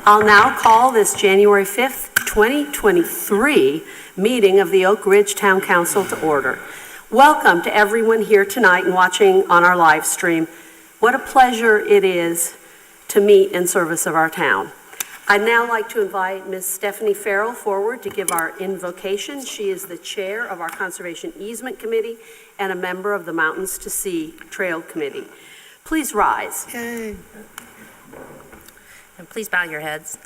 I'll now call this January 5th, 2023 meeting of the Oak Ridge Town Council to order. Welcome to everyone here tonight and watching on our live stream. What a pleasure it is to meet in service of our town. I'd now like to invite Ms. Stephanie Farrell forward to give our invocation. She is the chair of our Conservation Easement Committee and a member of the Mountains to Sea Trail Committee. Please rise. Okay. And please bow your heads.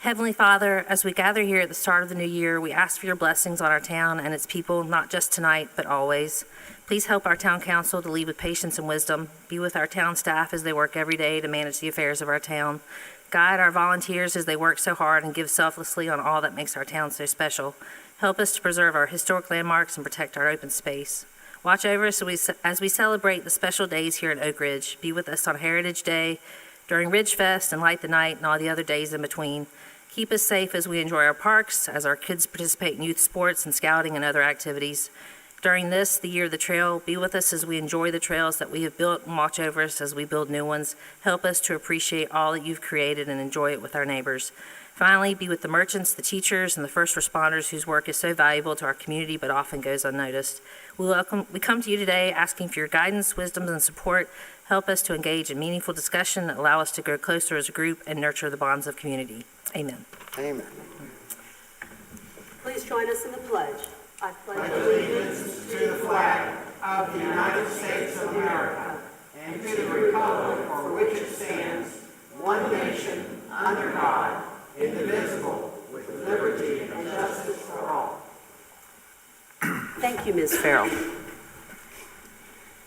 Heavenly Father, as we gather here at the start of the new year, we ask for your blessings on our town and its people, not just tonight, but always. Please help our town council to lead with patience and wisdom. Be with our town staff as they work every day to manage the affairs of our town. Guide our volunteers as they work so hard and give selflessly on all that makes our town so special. Help us to preserve our historic landmarks and protect our open space. Watch over us as we celebrate the special days here at Oak Ridge. Be with us on Heritage Day, during Ridge Fest, and Light the Night, and all the other days in between. Keep us safe as we enjoy our parks, as our kids participate in youth sports and scouting and other activities. During the year of the trail, be with us as we enjoy the trails that we have built, and watch over us as we build new ones. Help us to appreciate all that you've created and enjoy it with our neighbors. Finally, be with the merchants, the teachers, and the first responders whose work is so valuable to our community but often goes unnoticed. We come to you today asking for your guidance, wisdom, and support. Help us to engage in meaningful discussion that allow us to grow closer as a group and nurture the bonds of community. Amen. Amen. Please join us in the pledge. I pledge allegiance to the flag of the United States of America and to the republic for which it stands, one nation, under God, indivisible, with liberty and justice for all. Thank you, Ms. Farrell.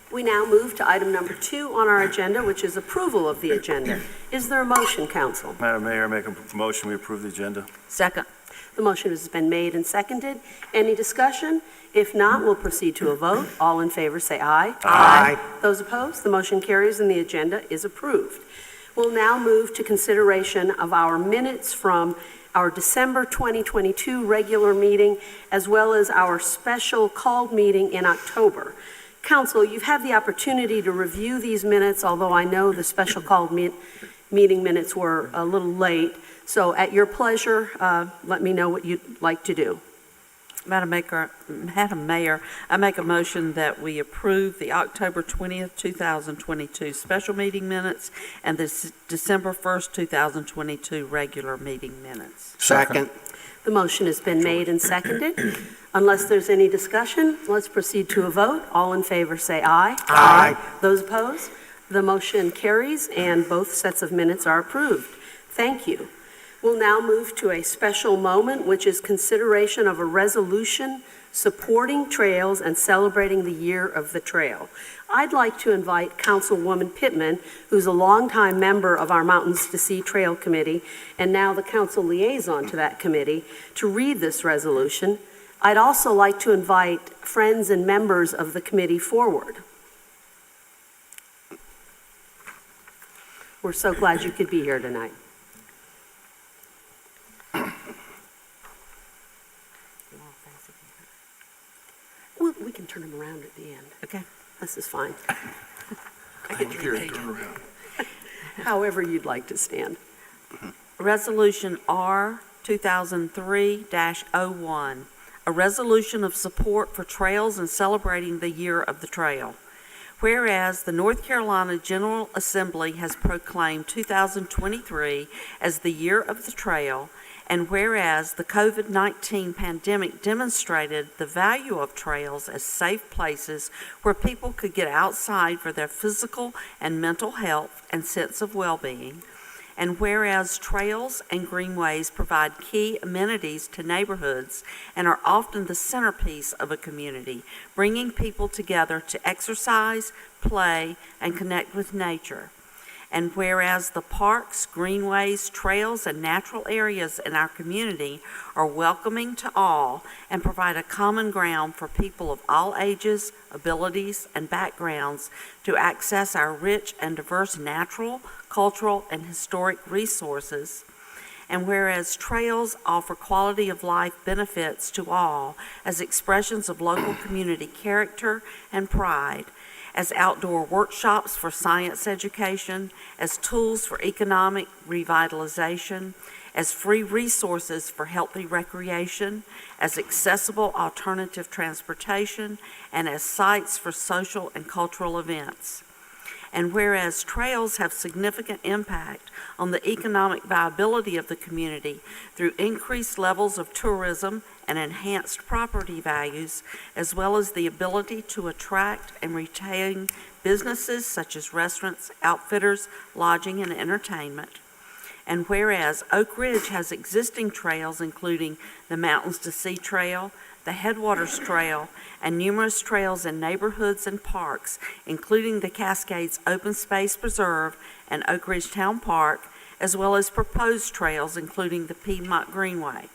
We now move to item number 2 on our agenda, which is approval of the agenda. Is there a motion, Council? Madam Mayor, I make a motion we approve the agenda. Second. The motion has been made and seconded. Any discussion? If not, we'll proceed to a vote. All in favor say aye. Aye. Those opposed, the motion carries and the agenda is approved. We'll now move to consideration of our minutes from our December 2022 regular meeting, as well as our special called meeting in October. Council, you've had the opportunity to review these minutes, although I know the special called meeting minutes were a little late. So at your pleasure, let me know what you'd like to do. Madam Mayor, I make a motion that we approve the October 20th, 2022 special meeting minutes and the December 1st, 2022 regular meeting minutes. Second. The motion has been made and seconded. Unless there's any discussion, let's proceed to a vote. All in favor say aye. Aye. Those opposed? The motion carries and both sets of minutes are approved. Thank you. We'll now move to a special moment, which is consideration of a resolution supporting trails and celebrating the year of the trail. I'd like to invite Councilwoman Pittman, who's a longtime member of our Mountains to Sea Trail Committee and now the council liaison to that committee, to read this resolution. I'd also like to invite friends and members of the committee forward. We're so glad you could be here tonight. Well, we can turn them around at the end. Okay. This is fine. I get your page around. However you'd like to stand. Resolution R 2003-01, a resolution of support for trails and celebrating the year of the trail. Whereas the North Carolina General Assembly has proclaimed 2023 as the year of the trail, and whereas the COVID-19 pandemic demonstrated the value of trails as safe places where people could get outside for their physical and mental health and sense of well-being, and whereas trails and greenways provide key amenities to neighborhoods and are often the centerpiece of a community, bringing people together to exercise, play, and connect with nature. And whereas the parks, greenways, trails, and natural areas in our community are welcoming to all and provide a common ground for people of all ages, abilities, and backgrounds to access our rich and diverse natural, cultural, and historic resources. And whereas trails offer quality of life benefits to all as expressions of local community character and pride, as outdoor workshops for science education, as tools for economic revitalization, as free resources for healthy recreation, as accessible alternative transportation, and as sites for social and cultural events. And whereas trails have significant impact on the economic viability of the community through increased levels of tourism and enhanced property values, as well as the ability to attract and retain businesses such as restaurants, outfitters, lodging, and entertainment. And whereas Oak Ridge has existing trails including the Mountains to Sea Trail, the Headwaters Trail, and numerous trails in neighborhoods and parks, including the Cascades Open Space Preserve and Oak Ridge Town Park, as well as proposed trails including the Piedmont Greenway.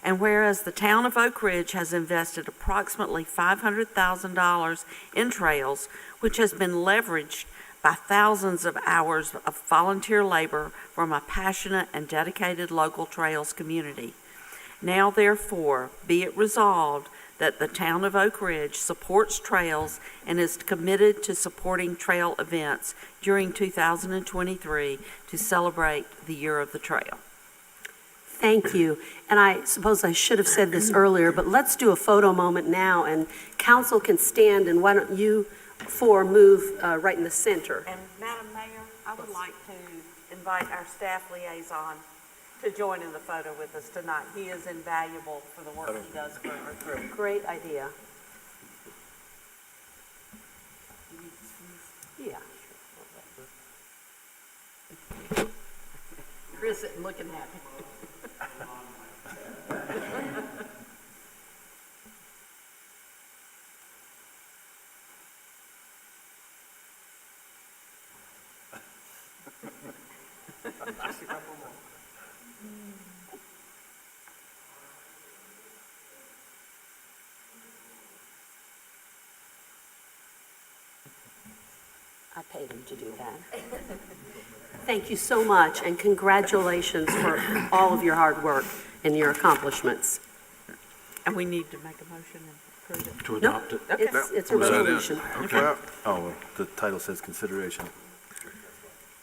And whereas the town of Oak Ridge has invested approximately $500,000 in trails, which has been leveraged by thousands of hours of volunteer labor from a passionate and dedicated local trails community. Now therefore, be it resolved that the town of Oak Ridge supports trails and is committed to supporting trail events during 2023 to celebrate the Year of the Trail. Thank you. And I suppose I should have said this earlier, but let's do a photo moment now, and council can stand, and why don't you four move right in the center. And Madam Mayor, I would like to invite our staff liaison to join in the photo with us tonight. He is invaluable for the work he does for our group. Great idea. Yeah. Chris isn't looking at me. I paid him to do that. Thank you so much, and congratulations for all of your hard work and your accomplishments. And we need to make a motion and approve it. To No, adopt it? it's a Was that it? resolution. Okay. Oh, the title says consideration.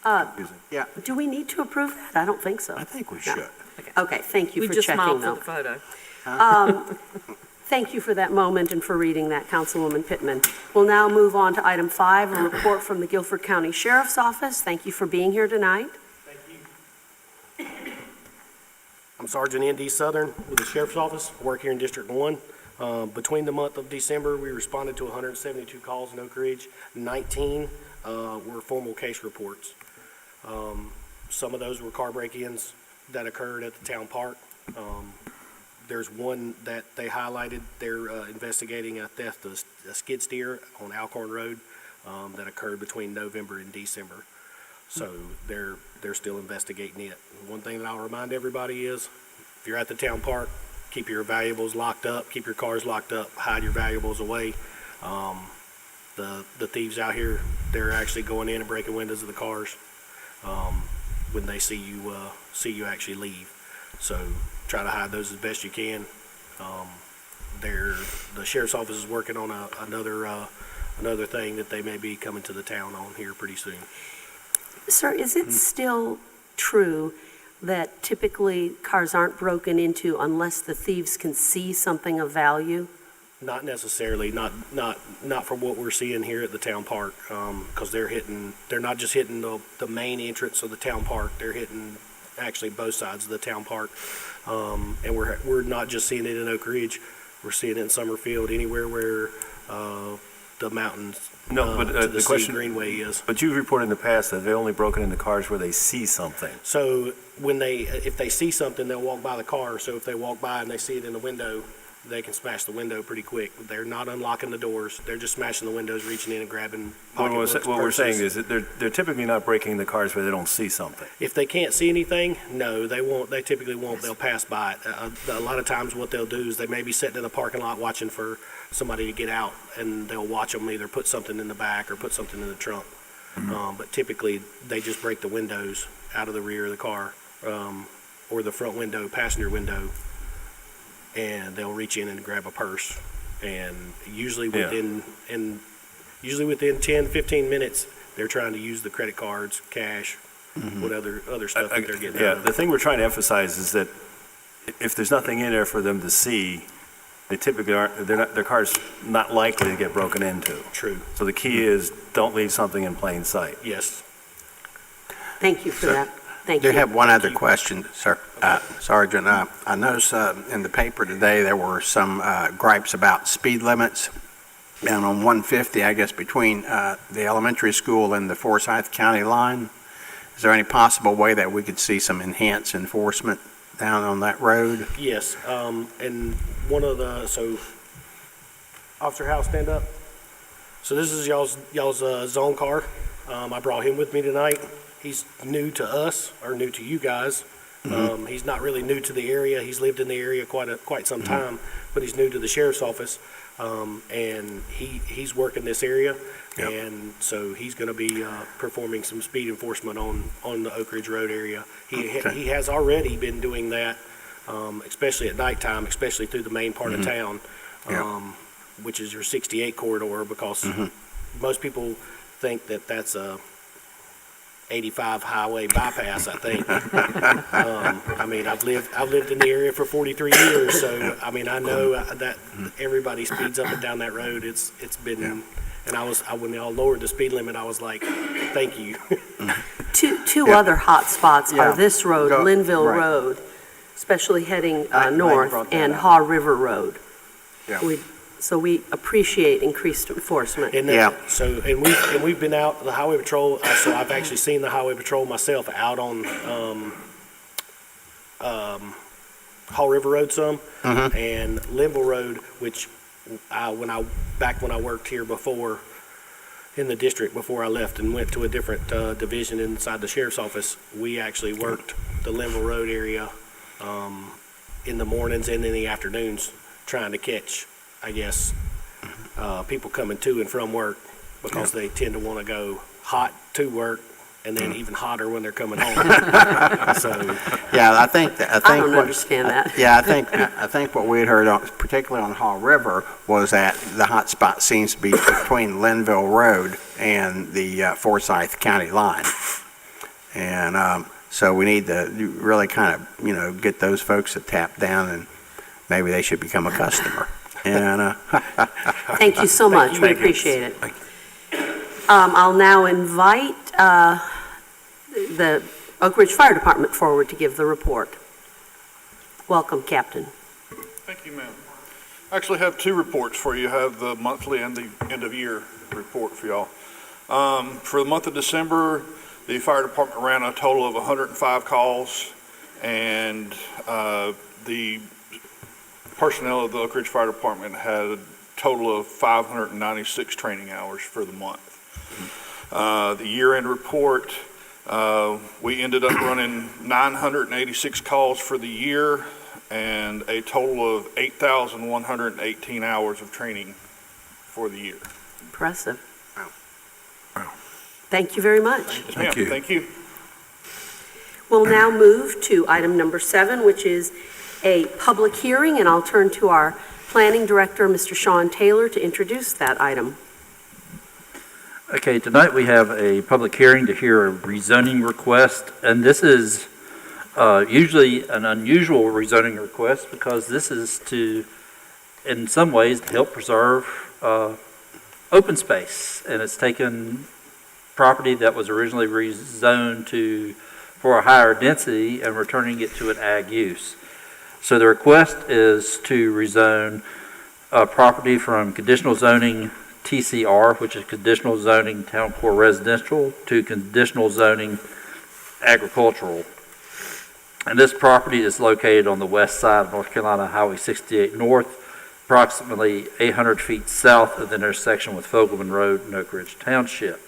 Confusing. Do we need to approve that? I don't think so. I think we No. should. Okay, thank you We for just checking, smiled for though. the photo. Thank you for that moment and for reading that, Councilwoman Pittman. We'll now move on to item 5, a report from the Guilford County Sheriff's Office. Thank you for being here tonight. I'm Sergeant N.D. Southern with the Sheriff's Office, work here in District 1. Between the month of December, we responded to 172 calls in Oak Ridge. 19 were formal case reports. Some of those were car break-ins that occurred at the town park. There's one that they highlighted. They're investigating a theft of a skid steer on Alcorn Road that occurred between November and December. So they're still investigating it. One thing that I'll remind everybody is, if you're at the town park, keep your valuables locked up, keep your cars locked up, hide your valuables away. The thieves out here, they're actually going in and breaking windows of the cars when they see you actually leave. So try to hide those as best you can. The sheriff's office is working on another thing that they may be coming to the town on here pretty soon. Sir, is it still true that typically cars aren't broken into unless the thieves can see something of value? Not necessarily, not from what we're seeing here at the town park, because they're not just hitting the main entrance of the town park, they're hitting actually both sides of the town park. And we're not just seeing it in Oak Ridge, we're seeing it in Summerfield, anywhere where the mountains No, but to the sea question, greenway is. but you've reported in the past that they've only broken into cars where they see something. So if they see something, they'll walk by the car. So if they walk by and they see it in the window, they can smash the window pretty quick. They're not unlocking the doors. They're just smashing the windows, reaching in and grabbing pocketbooks, What we're saying purses. is that they're typically not breaking the cars where they don't see something. If they can't see anything, no, they won't. They typically won't. They'll pass by it. A lot of times what they'll do is they may be sitting in the parking lot watching for somebody to get out, and they'll watch them either put something in the back or put something in the trunk. But typically, they just break the windows out of the rear of the car, or the front window, passenger window, and they'll reach in and grab a purse. And usually Yeah. and usually within 10, 15 minutes, they're trying to use the credit cards, cash, what other stuff that they're getting Yeah, out of. the thing we're trying to emphasize is that if there's nothing in there for them to see, they typically aren't, their car's not likely to get broken into. True, So the key is, don't leave something in plain sight. yes. Thank you for that. Thank I do you. have one other question, sir. Sergeant, I noticed in the paper today, there were some gripes about speed limits down on 150, I guess, between the elementary school and the Forsyth County line. Is there any possible way that we could see some enhanced enforcement down on that road? Yes, and one of Officer Howe, stand up. So this is y'all's zone car. I brought him with me tonight. He's new to us, or new to you guys. He's not really new to the area. He's lived in the area quite some time, but he's new to the sheriff's office. And he's working this area. Yep. And so he's going to be performing some speed enforcement on the Oak Ridge Road area. Okay. He has already been doing that, especially at nighttime, especially through the main part of town, Yep. which is your 68 corridor, because most people think that that's a 85 highway bypass, I think. I mean, I've lived in the area for 43 years, so, I mean, I know that everybody speeds up and down that road. It's been, and when y'all lowered the speed limit, I was like, thank you. Two other hot spots Yeah. are this road, Go- Linville right. Road, especially heading Glad you north, brought that and up. Haw River Road. Yeah. So we appreciate increased enforcement. And Yeah. so, and we've been out, the highway patrol, so I've actually seen the highway patrol myself out on, Haw River Road some, and Linville Road, which when I worked here before, in the district, before I left and went to a different, division inside the sheriff's office, we actually worked the Linville Road area, in the mornings and in the afternoons, trying to catch, I guess, people coming to and from work, because they tend to want to go hot to work and then even hotter when they're coming home. So, Yeah, I think I don't what- understand that. Yeah, I think what we had heard, particularly on Haw River, was that the hot spot seems to be between Linville Road and the Forsyth County line. And so we need to really kind of, get those folks to tap down, and maybe they should become a customer. And Thank you so much. We appreciate it. I'll now invite the Oak Ridge Fire Department forward to give the report. Welcome, Captain. Thank you, ma'am. I actually have two reports for you. I have the monthly and the end-of-year report for y'all. For the month of December, the fire department ran a total of 105 calls, and the personnel of the Oak Ridge Fire Department had a total of 596 training hours for the month. The year-end report, we ended up running 986 calls for the year and a total of 8,118 hours of training for the year. Impressive. Thank you very much. Yes, ma'am. Thank you. We'll now move to item number 7, which is a public hearing, and I'll turn to our Planning Director, Mr. Sean Taylor, to introduce that item. Okay, tonight we have a public hearing to hear a rezoning request, and this is usually an unusual rezoning request because this is to, in some ways, help preserve open space, and it's taken property that was originally rezoned for a higher density and returning it to an ag use. So the request is to rezone property from conditional zoning TCR, which is conditional zoning town core residential, to conditional zoning agricultural. And this property is located on the west side of North Carolina Highway 68 North, approximately 800 feet south of the intersection with Fogelman Road in Oak Ridge Township.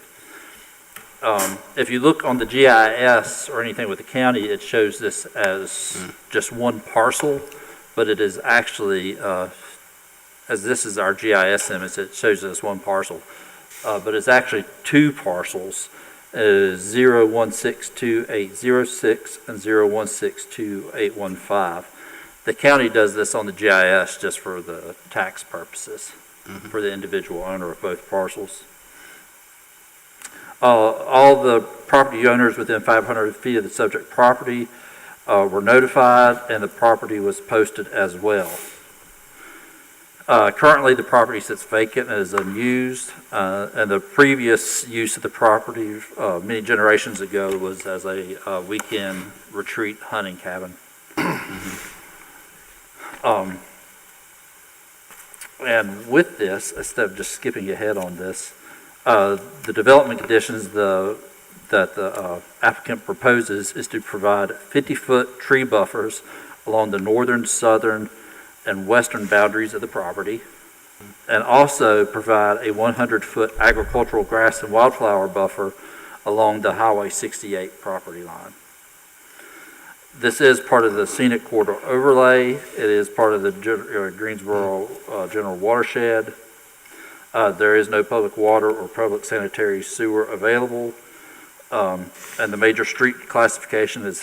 If you look on the GIS or anything with the county, it shows this as just one parcel, but it is actually, as this is our GIS image, it shows it as one parcel, but it's actually two parcels, 0162806 and 0162815. The county does this on the GIS just for the tax purposes, for the individual owner of both parcels. All the property owners within 500 feet of the subject property were notified, and the property was posted as well. Currently, the property sits vacant and is unused, and the previous use of the property many generations ago was as a weekend retreat hunting cabin. And with this, instead of just skipping ahead on this, the development conditions that the applicant proposes is to provide 50-foot tree buffers along the northern, southern, and western boundaries of the property, and also provide a 100-foot agricultural grass and wildflower buffer along the Highway 68 property line. This is part of the scenic corridor overlay. It is part of the Greensboro general watershed. There is no public water or public sanitary sewer available, and the major street classification is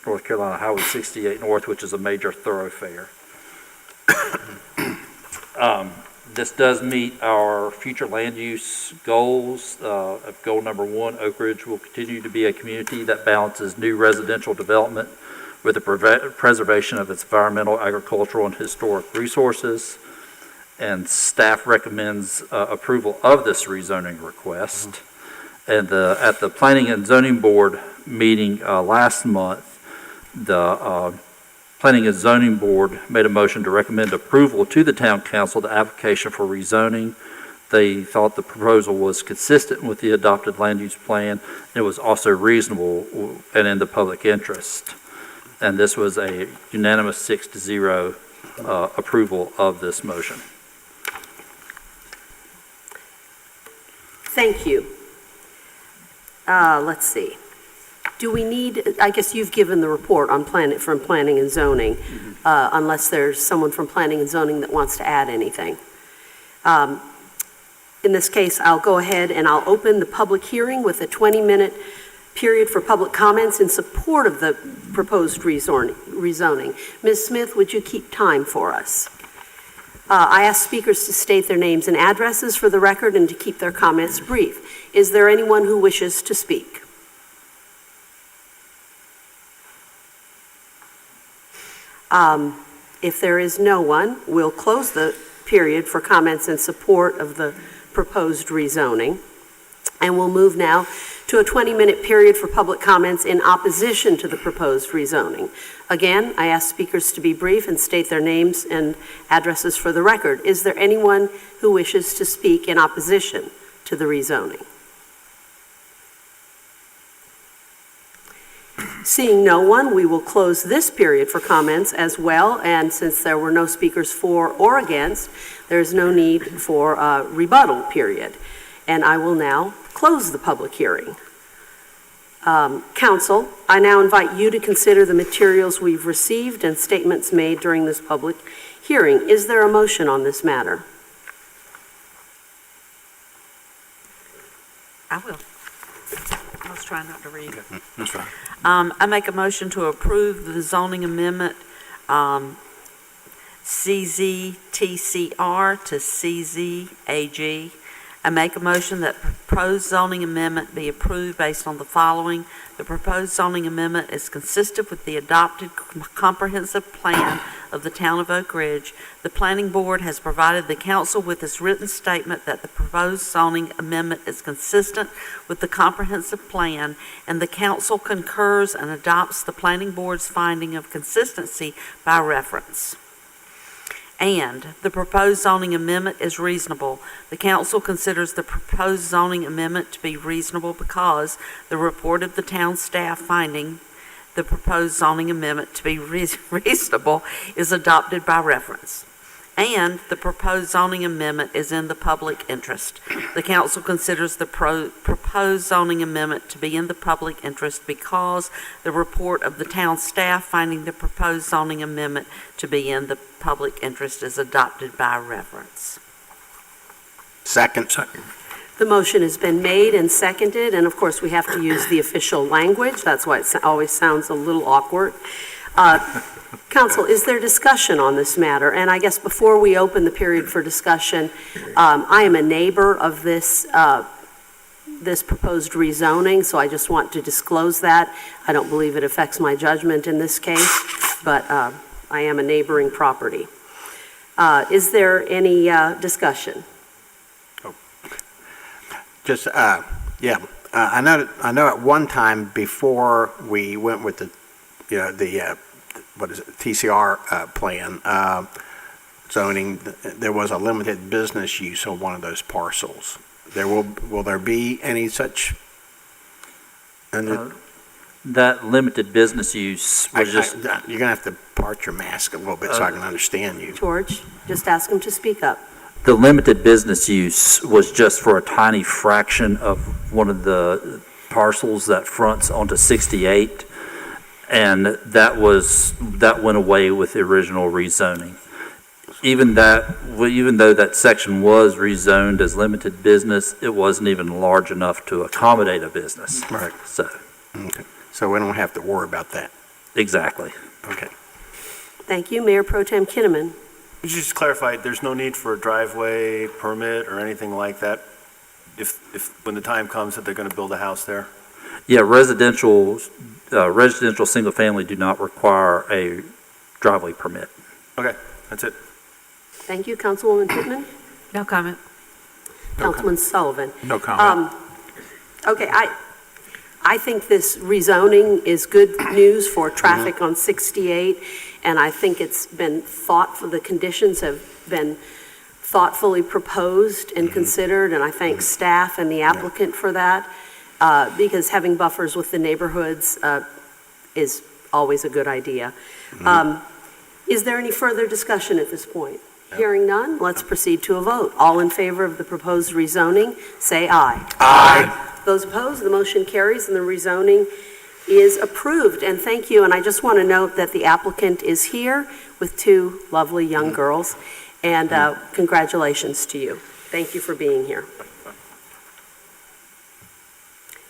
North Carolina Highway 68 North, which is a major thoroughfare. This does meet our future land use goals. Goal number 1, Oak Ridge will continue to be a community that balances new residential development with the preservation of its environmental, agricultural, and historic resources. And staff recommends approval of this rezoning request. And at the Planning and Zoning Board meeting last month, the Planning and Zoning Board made a motion to recommend approval to the Town Council the application for rezoning. They thought the proposal was consistent with the adopted land use plan. It was also reasonable and in the public interest. And this was a unanimous 6-0 approval of this motion. Thank you. Let's see. Do we need, I guess you've given the report on from Planning and Zoning, unless there's someone from Planning and Zoning that wants to add anything. In this case, I'll go ahead and I'll open the public hearing with a 20-minute period for public comments in support of the proposed rezoning. Ms. Smith, would you keep time for us? I ask speakers to state their names and addresses for the record and to keep their comments brief. Is there anyone who wishes to speak? If there is no one, we'll close the period for comments in support of the proposed rezoning. And we'll move now to a 20-minute period for public comments in opposition to the proposed rezoning. Again, I ask speakers to be brief and state their names and addresses for the record. Is there anyone who wishes to speak in opposition to the rezoning? Seeing no one, we will close this period for comments as well, and since there were no speakers for or against, there is no need for a rebuttal period. And I will now close the public hearing. Council, I now invite you to consider the materials we've received and statements made during this public hearing. Is there a motion on this matter? I will. I was trying not to read. Okay, that's fine. I make a motion to approve the zoning amendment CZTCR to CZAG. I make a motion that proposed zoning amendment be approved based on the following. The proposed zoning amendment is consistent with the adopted comprehensive plan of the town of Oak Ridge. The planning board has provided the council with its written statement that the proposed zoning amendment is consistent with the comprehensive plan, and the council concurs and adopts the planning board's finding of consistency by reference. And the proposed zoning amendment is reasonable. The council considers the proposed zoning amendment to be reasonable because the report of the town staff finding the proposed zoning amendment to be reasonable is adopted by reference. And the proposed zoning amendment is in the public interest. The council considers the proposed zoning amendment to be in the public interest because the report of the town staff finding the proposed zoning amendment to be in the public interest is adopted by reference. Second. The motion has been made and seconded, and of course we have to use the official language. That's why it always sounds a little awkward. Council, is there discussion on this matter? And I guess before we open the period for discussion, I am a neighbor of this this proposed rezoning, so I just want to disclose that. I don't believe it affects my judgment in this case, but I am a neighboring property. Is there any discussion? Just, yeah, I know at one time before we went with the, what is it, TCR plan, zoning, there was a limited business use on one of those parcels. Will there be any such? That limited business use was just, You're gonna have to part your mask a little bit so I can understand you. George, just ask him to speak up. the limited business use was just for a tiny fraction of one of the parcels that fronts onto 68. And that went away with the original rezoning. Even though that section was rezoned as limited business, it wasn't even large enough to accommodate a business. Right. So, Okay. So we don't have to worry about that. exactly. Okay. Thank you. Mayor Pro Tem Kinnaman. Could you just clarify, there's no need for a driveway permit or anything like that when the time comes that they're going to build a house there? Yeah, residential single family do not require a driveway permit. Okay, that's it. Thank you. Councilwoman Pittman? No comment. Councilman Sullivan? No comment. Okay, I think this rezoning is good news for traffic on 68, and I think it's been the conditions have been thoughtfully proposed and considered, and I thank staff and the applicant for that, because having buffers with the neighborhoods is always a good idea. Is there any further discussion at this point? Hearing none, let's proceed to a vote. All in favor of the proposed rezoning, say aye. Aye. Those opposed, the motion carries and the rezoning is approved. And thank you, and I just want to note that the applicant is here with two lovely young girls, and congratulations to you. Thank you for being here.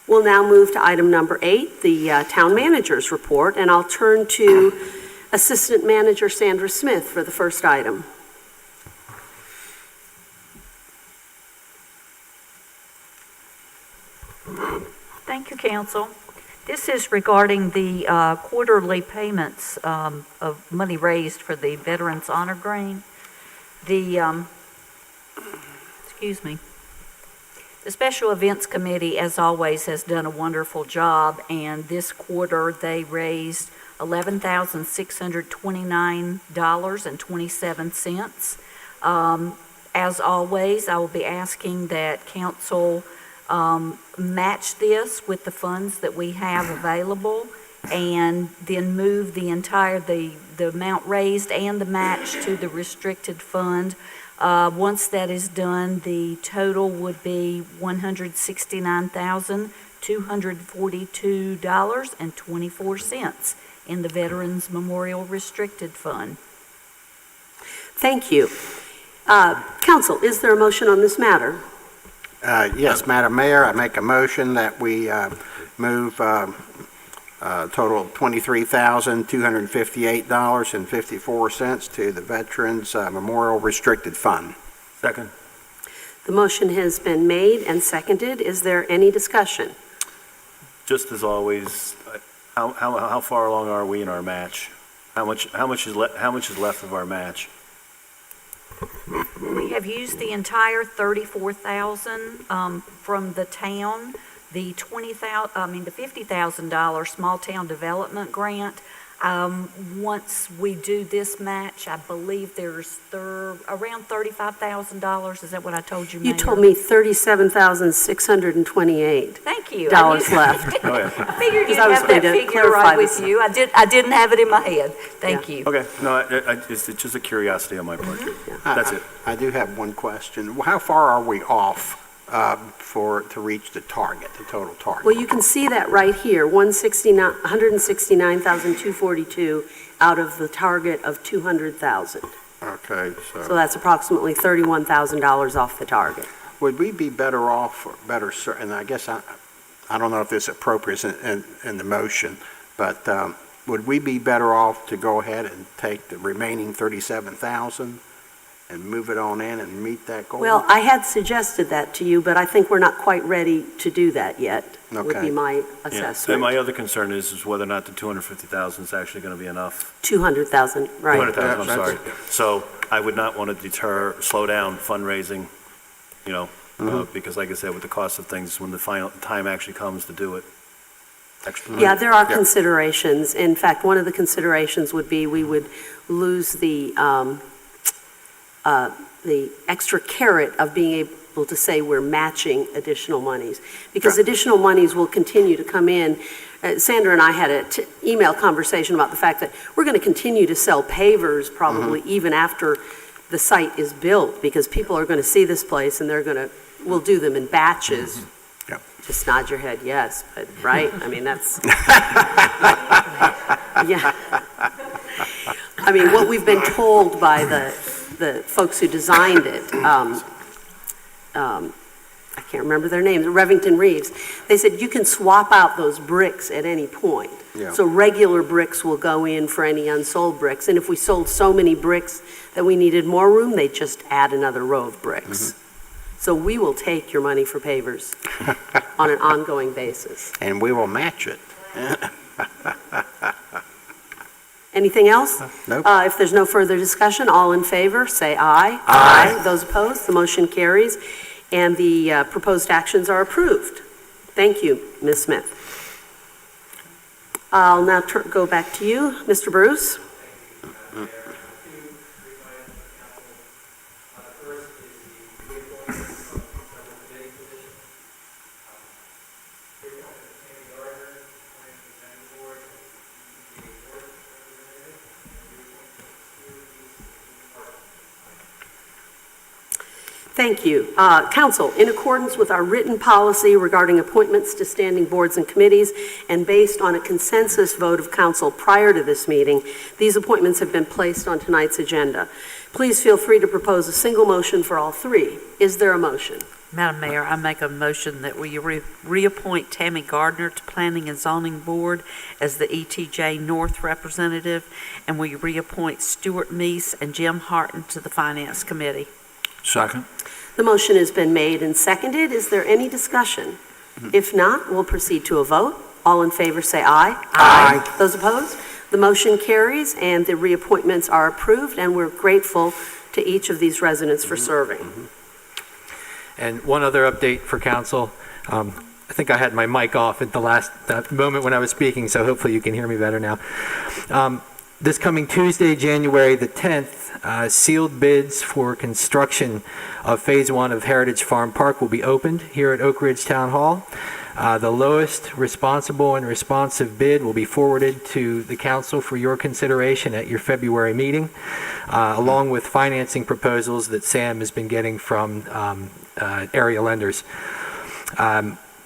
We'll now move to item number 8, the town manager's report, and I'll turn to Assistant Manager Sandra Smith for the first item. Thank you, Council. This is regarding the quarterly payments of money raised for the Veterans Honor Grant. The Special Events Committee, as always, has done a wonderful job, and this quarter they raised $11,629.27. As always, I will be asking that Council match this with the funds that we have available, and then move the amount raised and the match to the restricted fund. Once that is done, the total would be $169,242.24 in the Veterans Memorial Restricted Fund. Thank you. Council, is there a motion on this matter? Yes, Madam Mayor, I make a motion that we move a total of $23,258.54 to the Veterans Memorial Restricted Fund. Second. The motion has been made and seconded. Is there any discussion? Just as always, how far along are we in our match? How much is left of our match? We have used the entire $34,000 from the town. The $50,000 small town development grant. Once we do this match, I believe there's around $35,000. Is that what I told you, Mayor? You told me $37,628. Thank you. Dollars left. Oh, yeah. I figured you'd Because I was have that going to figure clarify right with this. you. I didn't have it in my head. Thank you. Okay, no, it's just a curiosity on my part. That's it. I do have one question. How far are we off to reach the target, the total target? Well, you can see that right here, $169,242 out of the target of $200,000. Okay, So that's approximately $31,000 off the target. would we be better off, and I guess I don't know if this is appropriate in the motion, but would we be better off to go ahead and take the remaining $37,000 and move it on in and meet that goal? Well, I had suggested that to you, but I think we're not quite ready to do that yet, would be Okay. my Yeah, and assessment. my other concern is whether or not the 250,000 is actually going to be enough. 200,000, right. 200,000, I'm Yeah, sorry. that's- So I would not want to slow down fundraising, because like I said, with the cost of things, when the final time actually comes to do it. extra money. Yeah, there are Yeah. considerations. In fact, one of the considerations would be we would lose the extra carrot of being able to say we're matching additional monies, because Right. additional monies will continue to come in. Sandra and I had an email conversation about the fact that we're going to continue to sell pavers probably even after the site is built, because people are going to see this place and we'll do them in batches. Yep. Just nod your head yes, but, right? I mean, that's, yeah. I mean, what we've been told by the folks who designed it, I can't remember their names, Revington Reeves, they said you can swap out those bricks at any point. Yeah. So regular bricks will go in for any unsold bricks, and if we sold so many bricks that we needed more room, they'd just add another row of bricks. So we will take your money for pavers on an ongoing basis. And we will match it. Anything else? Nope. If there's no further discussion, all in favor, say aye. Aye. Those opposed, the motion carries, and the proposed actions are approved. Thank you, Ms. Smith. I'll now go back to you, Mr. Bruce. Thank you. Council, in accordance with our written policy regarding appointments to standing boards and committees, and based on a consensus vote of council prior to this meeting, these appointments have been placed on tonight's agenda. Please feel free to propose a single motion for all three. Is there a motion? Madam Mayor, I make a motion that we reappoint Tammy Gardner to Planning and Zoning Board as the ETJ North representative, and we reappoint Stuart Meese and Jim Harton to the Finance Committee. Second. The motion has been made and seconded. Is there any discussion? If not, we'll proceed to a vote. All in favor say aye. Aye. Those opposed? The motion carries and the reappointments are approved, and we're grateful to each of these residents for serving. And one other update for council. I think I had my mic off at the last moment when I was speaking, so hopefully you can hear me better now. This coming Tuesday, January the 10th, sealed bids for construction of Phase 1 of Heritage Farm Park will be opened here at Oak Ridge Town Hall. The lowest responsible and responsive bid will be forwarded to the council for your consideration at your February meeting, along with financing proposals that Sam has been getting from area lenders.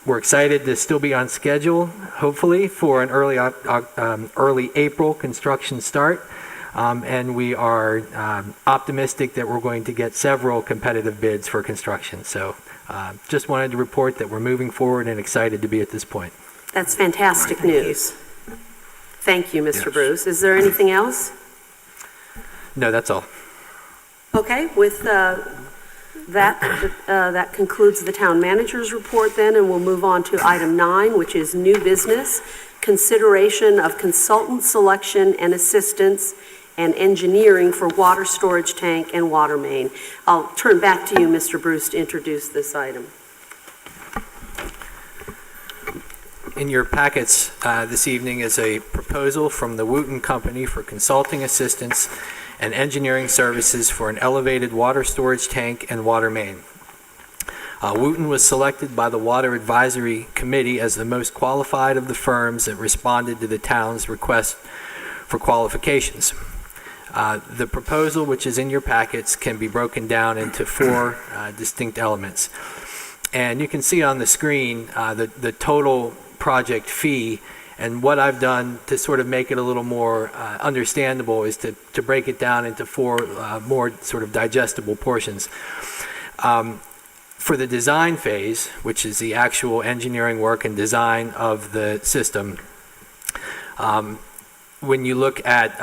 We're excited to still be on schedule, hopefully, for an early April construction start. And we are optimistic that we're going to get several competitive bids for construction. So just wanted to report that we're moving forward and excited to be at this point. That's fantastic news. Thank you, Mr. Bruce. Is there anything else? No, that's all. Okay, with that concludes the town manager's report then, and we'll move on to item 9, which is new business, consideration of consultant selection and assistance and engineering for water storage tank and water main. I'll turn back to you, Mr. Bruce, to introduce this item. In your packets this evening is a proposal from the Wooten Company for consulting assistance and engineering services for an elevated water storage tank and water main. Wooten was selected by the Water Advisory Committee as the most qualified of the firms that responded to the town's request for qualifications. The proposal, which is in your packets, can be broken down into 4 distinct elements. And you can see on the screen the total project fee, and what I've done to sort of make it a little more understandable is to break it down into 4 more sort of digestible portions. For the design phase, which is the actual engineering work and design of the system, when you look at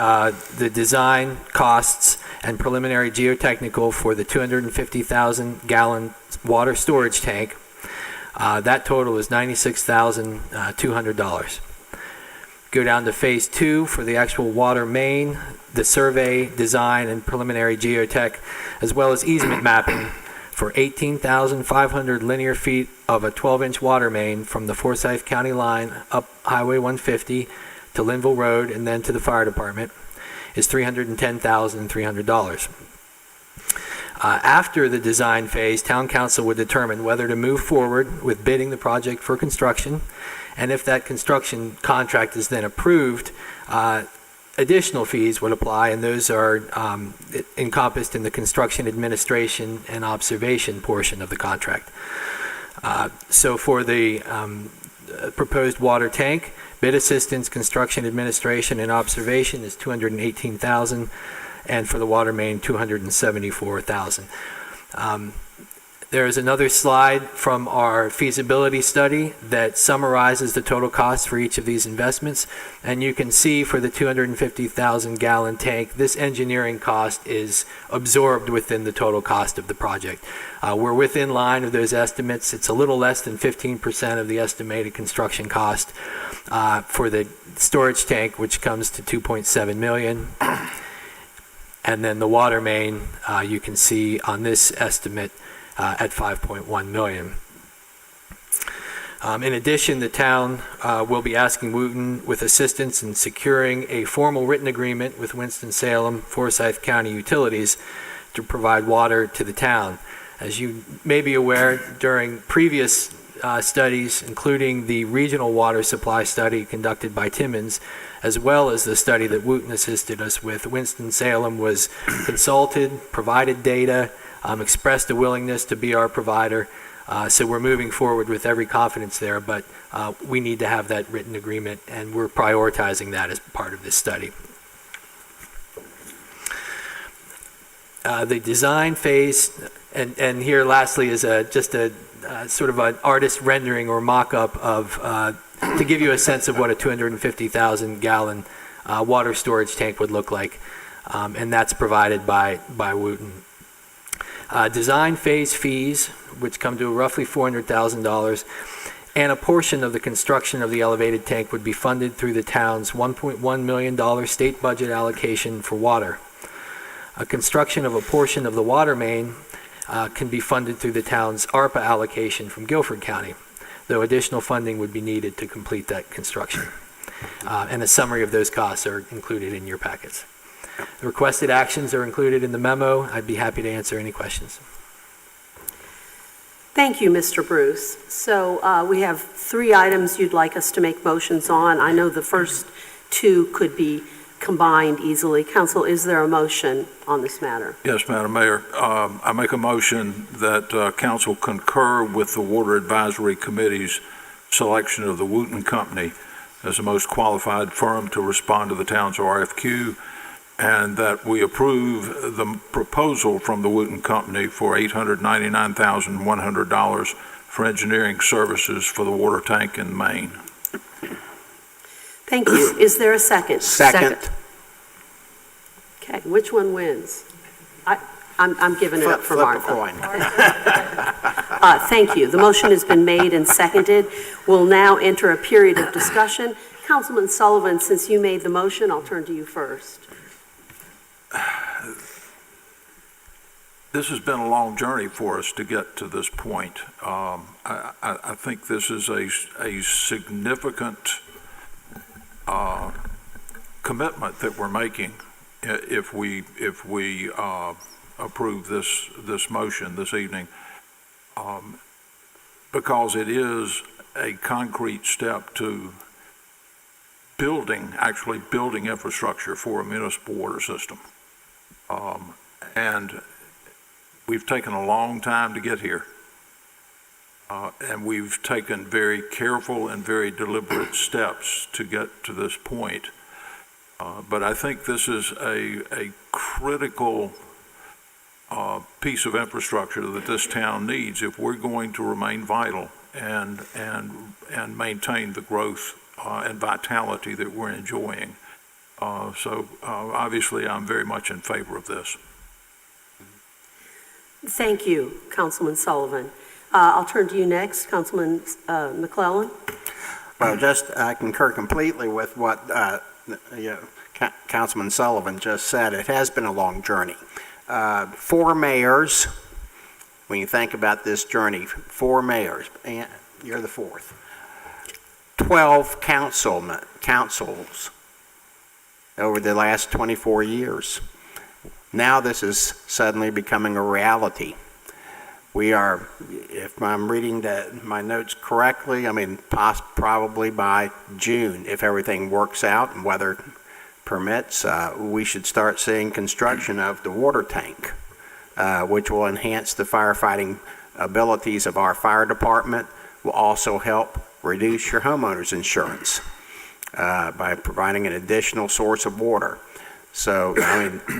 the design costs and preliminary geotechnical for the 250,000 gallon water storage tank, that total is $96,200. Go down to phase 2 for the actual water main, the survey, design, and preliminary geotech, as well as easement mapping for 18,500 linear feet of a 12-inch water main from the Forsyth County line up Highway 150 to Linville Road and then to the fire department, is $310,300. After the design phase, Town Council would determine whether to move forward with bidding the project for construction, and if that construction contract is then approved, additional fees would apply, and those are encompassed in the construction administration and observation portion of the contract. So for the proposed water tank, bid assistance, construction administration, and observation is $218,000, and for the water main, $274,000. There is another slide from our feasibility study that summarizes the total cost for each of these investments. And you can see for the 250,000 gallon tank, this engineering cost is absorbed within the total cost of the project. We're within line of those estimates. It's a little less than 15% of the estimated construction cost for the storage tank, which comes to $2.7 million. And then the water main, you can see on this estimate, at $5.1 million. In addition, the town will be asking Wooten with assistance in securing a formal written agreement with Winston-Salem Forsyth County Utilities to provide water to the town. As you may be aware, during previous studies, including the regional water supply study conducted by Timmins, as well as the study that Wooten assisted us with, Winston-Salem was consulted, provided data, expressed a willingness to be our provider. So we're moving forward with every confidence there, but we need to have that written agreement, and we're prioritizing that as part of this study. The design phase, and here lastly is just a sort of an artist rendering or mock-up of, to give you a sense of what a 250,000 gallon water storage tank would look like, and that's provided by Wooten. Design phase fees, which come to roughly $400,000, and a portion of the construction of the elevated tank would be funded through the town's $1.1 million state budget allocation for water. A construction of a portion of the water main can be funded through the town's ARPA allocation from Guilford County, though additional funding would be needed to complete that construction. And a summary of those costs are included in your packets. The requested actions are included in the memo. I'd be happy to answer any questions. Thank you, Mr. Bruce. So we have 3 items you'd like us to make motions on. I know the first 2 could be combined easily. Council, is there a motion on this matter? Yes, Madam Mayor. I make a motion that council concur with the Water Advisory Committee's selection of the Wooten Company as the most qualified firm to respond to the town's RFQ, and that we approve the proposal from the Wooten Company for $899,100 for engineering services for the water tank in Maine. Thank you. Is there a second? Second. Okay, which one wins? I'm giving it up for Martha. Flip a coin. Thank you. The motion has been made and seconded. We'll now enter a period of discussion. Councilman Sullivan, since you made the motion, I'll turn to you first. This has been a long journey for us to get to this point. I think this is a significant commitment that we're making if we approve this motion this evening, because it is a concrete step to actually building infrastructure for a municipal water system. And we've taken a long time to get here. And we've taken very careful and very deliberate steps to get to this point. But I think this is a critical piece of infrastructure that this town needs if we're going to remain vital and maintain the growth and vitality that we're enjoying. Obviously, I'm very much in favor of this. Thank you, Councilman Sullivan. I'll turn to you next, Councilman McClellan. Well, I concur completely with what Councilman Sullivan just said. It has been a long journey. 4 mayors, when you think about this journey, 4 mayors, and you're the 4th. 12 councils over the last 24 years. Now this is suddenly becoming a reality. We are, if I'm reading my notes correctly, probably by June, if everything works out and weather permits, we should start seeing construction of the water tank, which will enhance the firefighting abilities of our fire department, will also help reduce your homeowner's insurance by providing an additional source of water. So,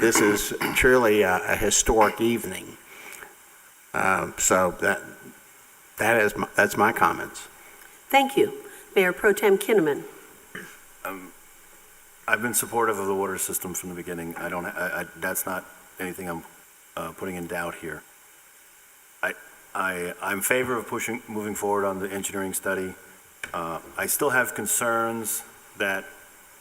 this is truly a historic evening. So that's my comments. Thank you. Mayor Pro Tem Kinnaman. I've been supportive of the water system from the beginning. That's not anything I'm putting in doubt here. I'm in favor of moving forward on the engineering study. I still have concerns that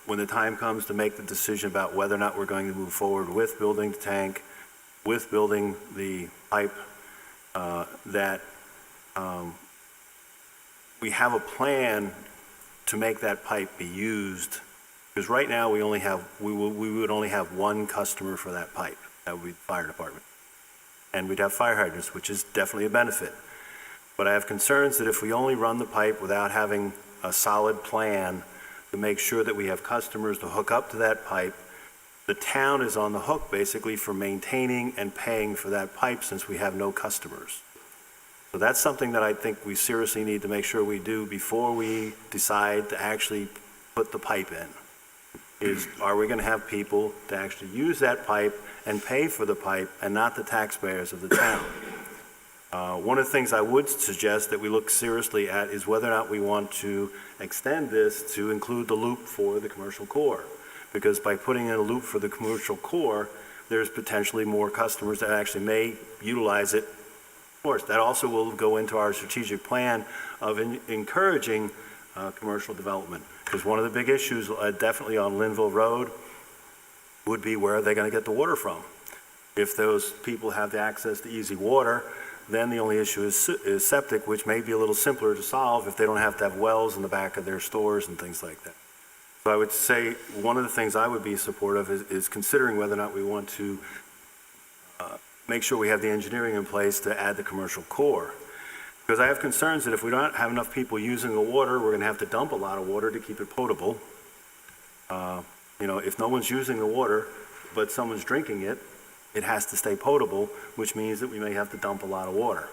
when the time comes to make the decision about whether or not we're going to move forward with building the tank, with building the pipe, that we have a plan to make that pipe be used. Because right now we would only have one customer for that pipe. That would be the fire department. And we'd have fire hydrants, which is definitely a benefit. But I have concerns that if we only run the pipe without having a solid plan to make sure that we have customers to hook up to that pipe, the town is on the hook basically for maintaining and paying for that pipe since we have no customers. So that's something that I think we seriously need to make sure we do before we decide to actually put the pipe in. Are we going to have people to actually use that pipe and pay for the pipe and not the taxpayers of the town? One of the things I would suggest that we look seriously at is whether or not we want to extend this to include the loop for the commercial core. Because by putting in a loop for the commercial core, there's potentially more customers that actually may utilize it. Of course, that also will go into our strategic plan of encouraging commercial development. Because one of the big issues definitely on Linville Road would be where are they going to get the water from? If those people have the access to easy water, then the only issue is septic, which may be a little simpler to solve if they don't have to have wells in the back of their stores and things like that. So I would say one of the things I would be supportive is considering whether or not we want to make sure we have the engineering in place to add the commercial core. Because I have concerns that if we don't have enough people using the water, we're going to have to dump a lot of water to keep it potable. If no one's using the water, but someone's drinking it, it has to stay potable, which means that we may have to dump a lot of water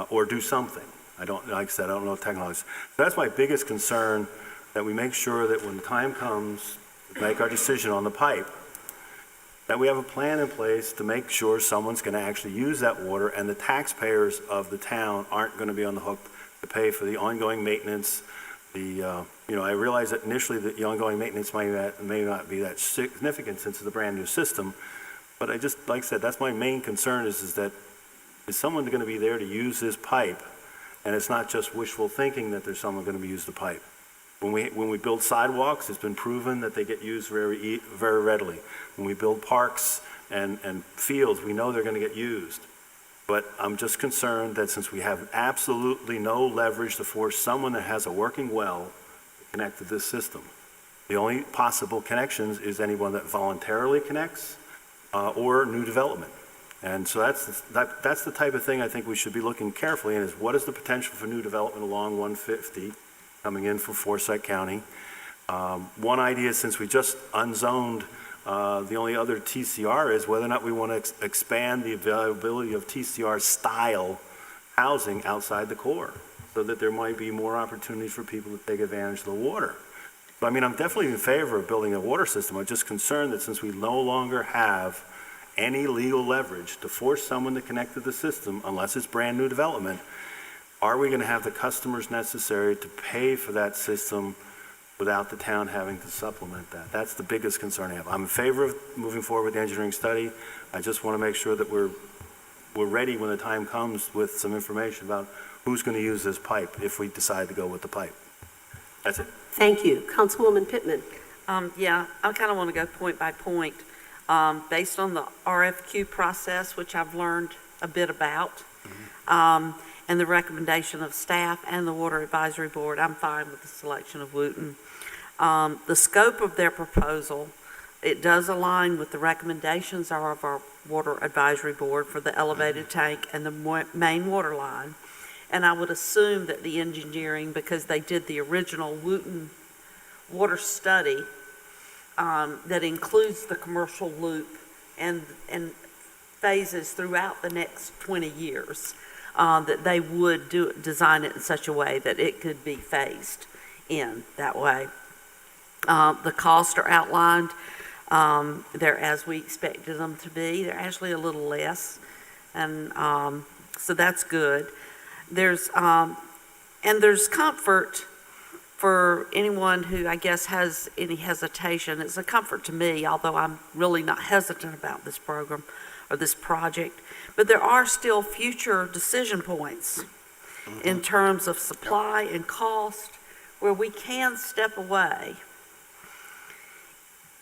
or do something. Like I said, I don't know technology. So that's my biggest concern, that we make sure that when time comes to make our decision on the pipe, that we have a plan in place to make sure someone's going to actually use that water and the taxpayers of the town aren't going to be on the hook to pay for the ongoing maintenance. I realize that initially the ongoing maintenance may not be that significant since it's a brand new system, but like I said, that's my main concern is that is someone going to be there to use this pipe, and it's not just wishful thinking that there's someone going to use the pipe. When we build sidewalks, it's been proven that they get used very, very readily. When we build parks and fields, we know they're going to get used. But I'm just concerned that since we have absolutely no leverage to force someone that has a working well to connect to this system, the only possible connections is anyone that voluntarily connects or new development. And so that's the type of thing I think we should be looking carefully in, is what is the potential for new development along 150 coming in from Forsyth County. One idea, since we just unzoned, the only other TCR is whether or not we want to expand the availability of TCR style housing outside the core, so that there might be more opportunities for people to take advantage of the water. So, I'm definitely in favor of building a water system. I'm just concerned that since we no longer have any legal leverage to force someone to connect to the system, unless it's brand new development, are we going to have the customers necessary to pay for that system without the town having to supplement that. That's the biggest concern I have. I'm in favor of moving forward with the engineering study. I just want to make sure that we're ready when the time comes with some information about who's going to use this pipe if we decide to go with the pipe. That's it. Thank you. Councilwoman Pittman. Yeah, I kind of want to go point by point. Based on the RFQ process, which I've learned a bit about, and the recommendation of staff and the Water Advisory Board, I'm fine with the selection of Wooten. The scope of their proposal, it does align with the recommendations of our Water Advisory Board for the elevated tank and the main water line. And I would assume that the engineering, because they did the original Wooten water study, that includes the commercial loop and phases throughout the next 20 years, that they would design it in such a way that it could be phased in that way. The costs are outlined. They're as we expected them to be. They're actually a little less, and so that's good. There's comfort for anyone who, I guess, has any hesitation. It's a comfort to me, although I'm really not hesitant about this program or this project. But there are still future decision points in terms of supply and cost where we can step away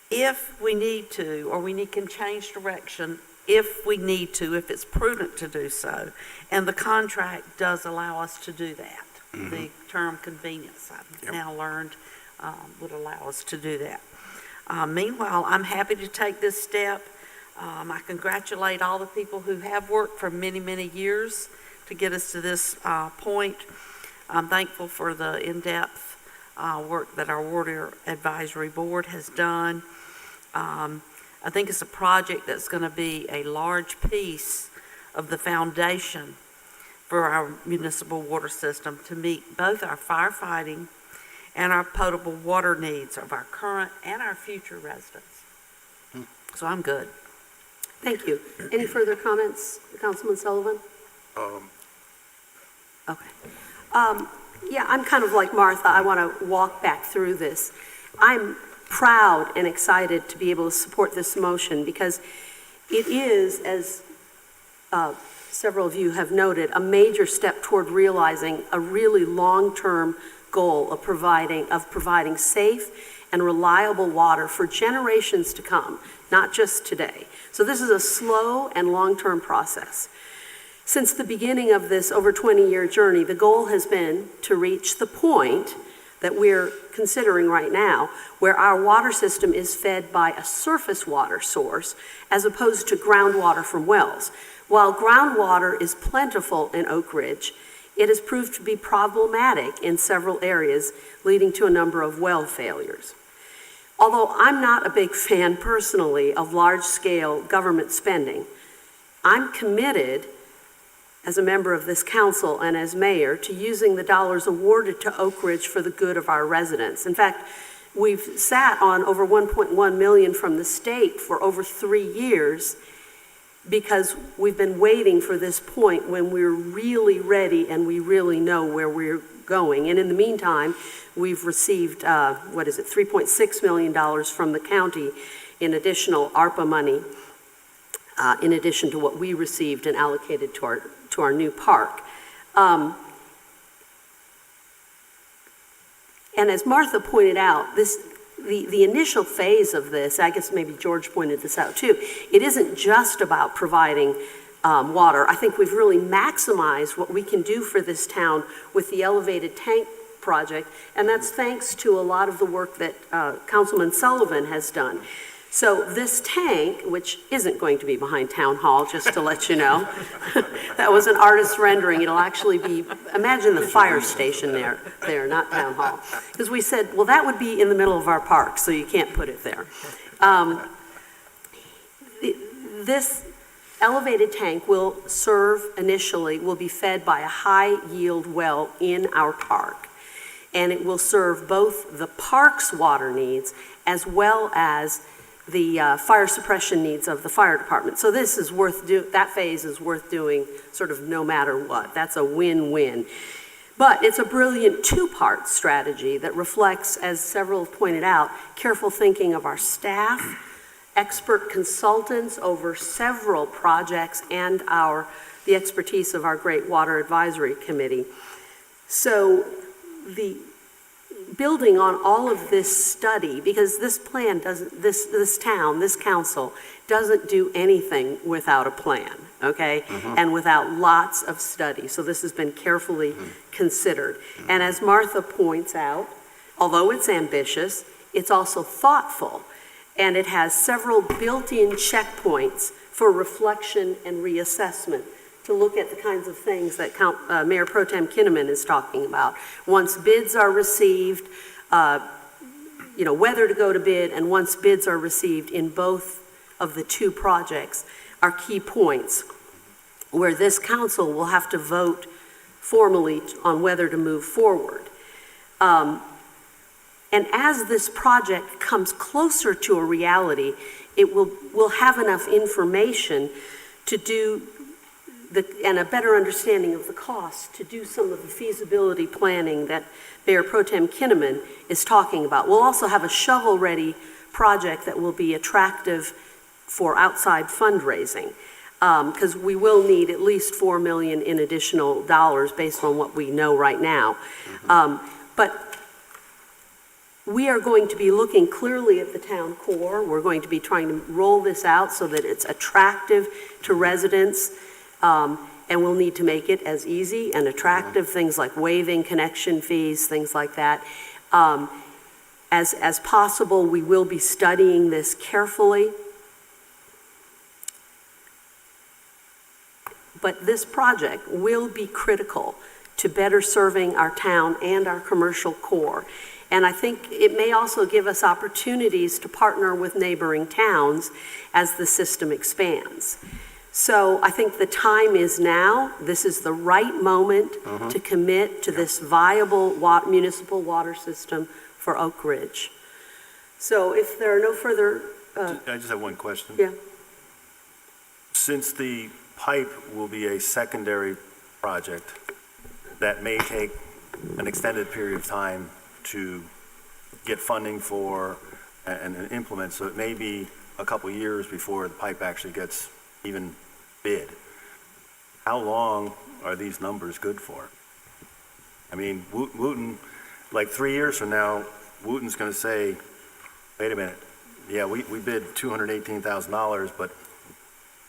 if we need to, or can change direction if we need to, if it's prudent to do so. And the contract does allow us to do that. The term convenience, I've now learned, would allow us to do that. Meanwhile, I'm happy to take this step. I congratulate all the people who have worked for many, many years to get us to this point. I'm thankful for the in-depth work that our Water Advisory Board has done. I think it's a project that's going to be a large piece of the foundation for our municipal water system to meet both our firefighting and our potable water needs of our current and our future residents. So I'm good. Thank you. Any further comments, Councilman Sullivan? Okay. Yeah, I'm kind of like Martha. I want to walk back through this. I'm proud and excited to be able to support this motion because it is, as several of you have noted, a major step toward realizing a really long-term goal of providing safe and reliable water for generations to come, not just today. So this is a slow and long-term process. Since the beginning of this over 20-year journey, the goal has been to reach the point that we're considering right now, where our water system is fed by a surface water source as opposed to groundwater from wells. While groundwater is plentiful in Oak Ridge, it has proved to be problematic in several areas, leading to a number of well failures. Although I'm not a big fan personally of large-scale government spending, I'm committed as a member of this council and as mayor to using the dollars awarded to Oak Ridge for the good of our residents. In fact, we've sat on over $1.1 million from the state for over 3 years because we've been waiting for this point when we're really ready and we really know where we're going. And in the meantime, we've received, $3.6 million from the county in additional ARPA money, in addition to what we received and allocated to our new park. And as Martha pointed out, the initial phase of this, I guess maybe George pointed this out too, it isn't just about providing water. I think we've really maximized what we can do for this town with the elevated tank project, and that's thanks to a lot of the work that Councilman Sullivan has done. So this tank, which isn't going to be behind Town Hall, just to let you know, that was an artist's rendering. It'll actually be, imagine the fire station there, not Town Hall. Because we said, well, that would be in the middle of our park, so you can't put it there. This elevated tank will be fed by a high-yield well in our park. And it will serve both the park's water needs as well as the fire suppression needs of the fire department. So this is that phase is worth doing sort of no matter what. That's a win-win. But it's a brilliant two-part strategy that reflects, as several have pointed out, careful thinking of our staff, expert consultants over several projects, and the expertise of our great Water Advisory Committee. So building on all of this study, because this plan doesn't, this town, this council doesn't do anything without a plan, okay? And without lots of study. So this has been carefully considered. And as Martha points out, although it's ambitious, it's also thoughtful. And it has several built-in checkpoints for reflection and reassessment to look at the kinds of things that Mayor Pro Tem Kinnaman is talking about. Once bids are received, whether to go to bid, and once bids are received in both of the two projects are key points where this council will have to vote formally on whether to move forward. And as this project comes closer to a reality, we'll have enough information to do and a better understanding of the cost to do some of the feasibility planning that Mayor Pro Tem Kinnaman is talking about. We'll also have a shovel-ready project that will be attractive for outside fundraising, because we will need at least $4 million in additional dollars based on what we know right now. But we are going to be looking clearly at the town core. We're going to be trying to roll this out so that it's attractive to residents. And we'll need to make it as easy and attractive, things like waiving connection fees, things like that. As possible, we will be studying this carefully. But this project will be critical to better serving our town and our commercial core. And I think it may also give us opportunities to partner with neighboring towns as the system expands. So I think the time is now. This is the right moment to commit to this viable municipal water system for Oak Ridge. So if there are no further... I just have one question. Yeah. Since the pipe will be a secondary project that may take an extended period of time to get funding for and implement, so it may be a couple years before the pipe actually gets even bid. How long are these numbers good for? I mean, Wooten, like 3 years from now, Wooten's going to say, wait a minute, yeah, we bid $218,000, but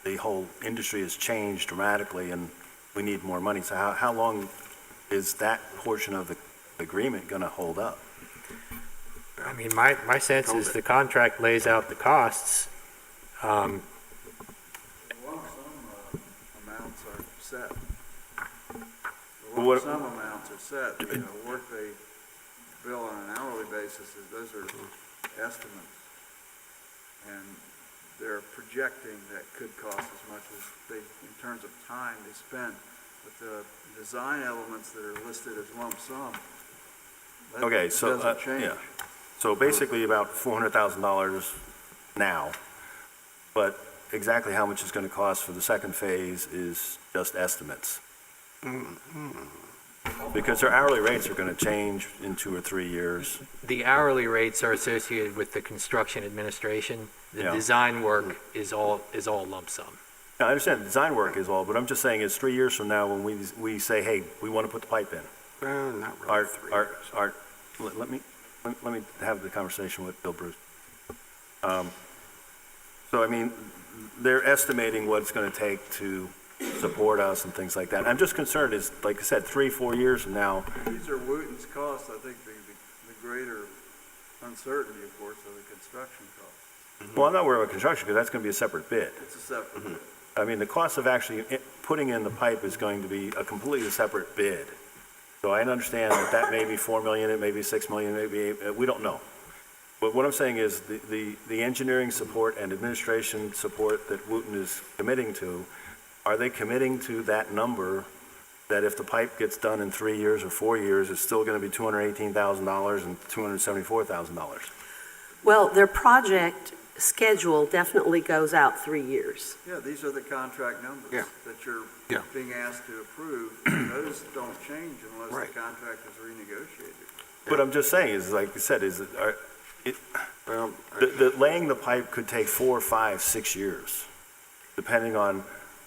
the whole industry has changed dramatically and we need more money. So how long is that portion of the agreement going to hold up? I mean, my sense is the contract lays out the costs. Amounts are set. The What- lump sum amounts are set. The work they bill on an hourly basis, those are estimates. And they're projecting that could cost as much as in terms of time they spend. But the design elements that are listed as lump sum, that Okay, so, doesn't change. yeah. So basically about $400,000 now, but exactly how much it's going to cost for the second phase is just estimates. Because their hourly rates are going to change in 2 or 3 years. The hourly rates are associated with the construction administration. The Yeah. design work is all lump sum. Now, I understand the design work is all, but I'm just saying it's 3 years from now when we say, hey, we want to put the pipe in. Not really. Let me have the conversation with Bill Bruce. So, I mean, they're estimating what it's going to take to support us and things like that. I'm just concerned is, like I said, 3-4 years from now. These are Wooten's costs. I think the greater uncertainty, of course, are the construction costs. Well, I'm not worried about construction because that's going to be a separate bid. It's a separate bid. I mean, the cost of actually putting in the pipe is going to be a completely separate bid. So I understand that may be $4 million, it may be $6 million, maybe we don't know. But what I'm saying is the engineering support and administration support that Wooten is committing to, are they committing to that number that if the pipe gets done in 3 years or 4 years, it's still going to be $218,000 and $274,000? Well, their project schedule definitely goes out 3 years. Yeah, these are the contract numbers Yeah. that you're Yeah. being asked to approve. Those don't change unless Right. the contract is renegotiated. What I'm just saying is, like you said, Well, the laying the pipe could take 4, 5, 6 years, depending on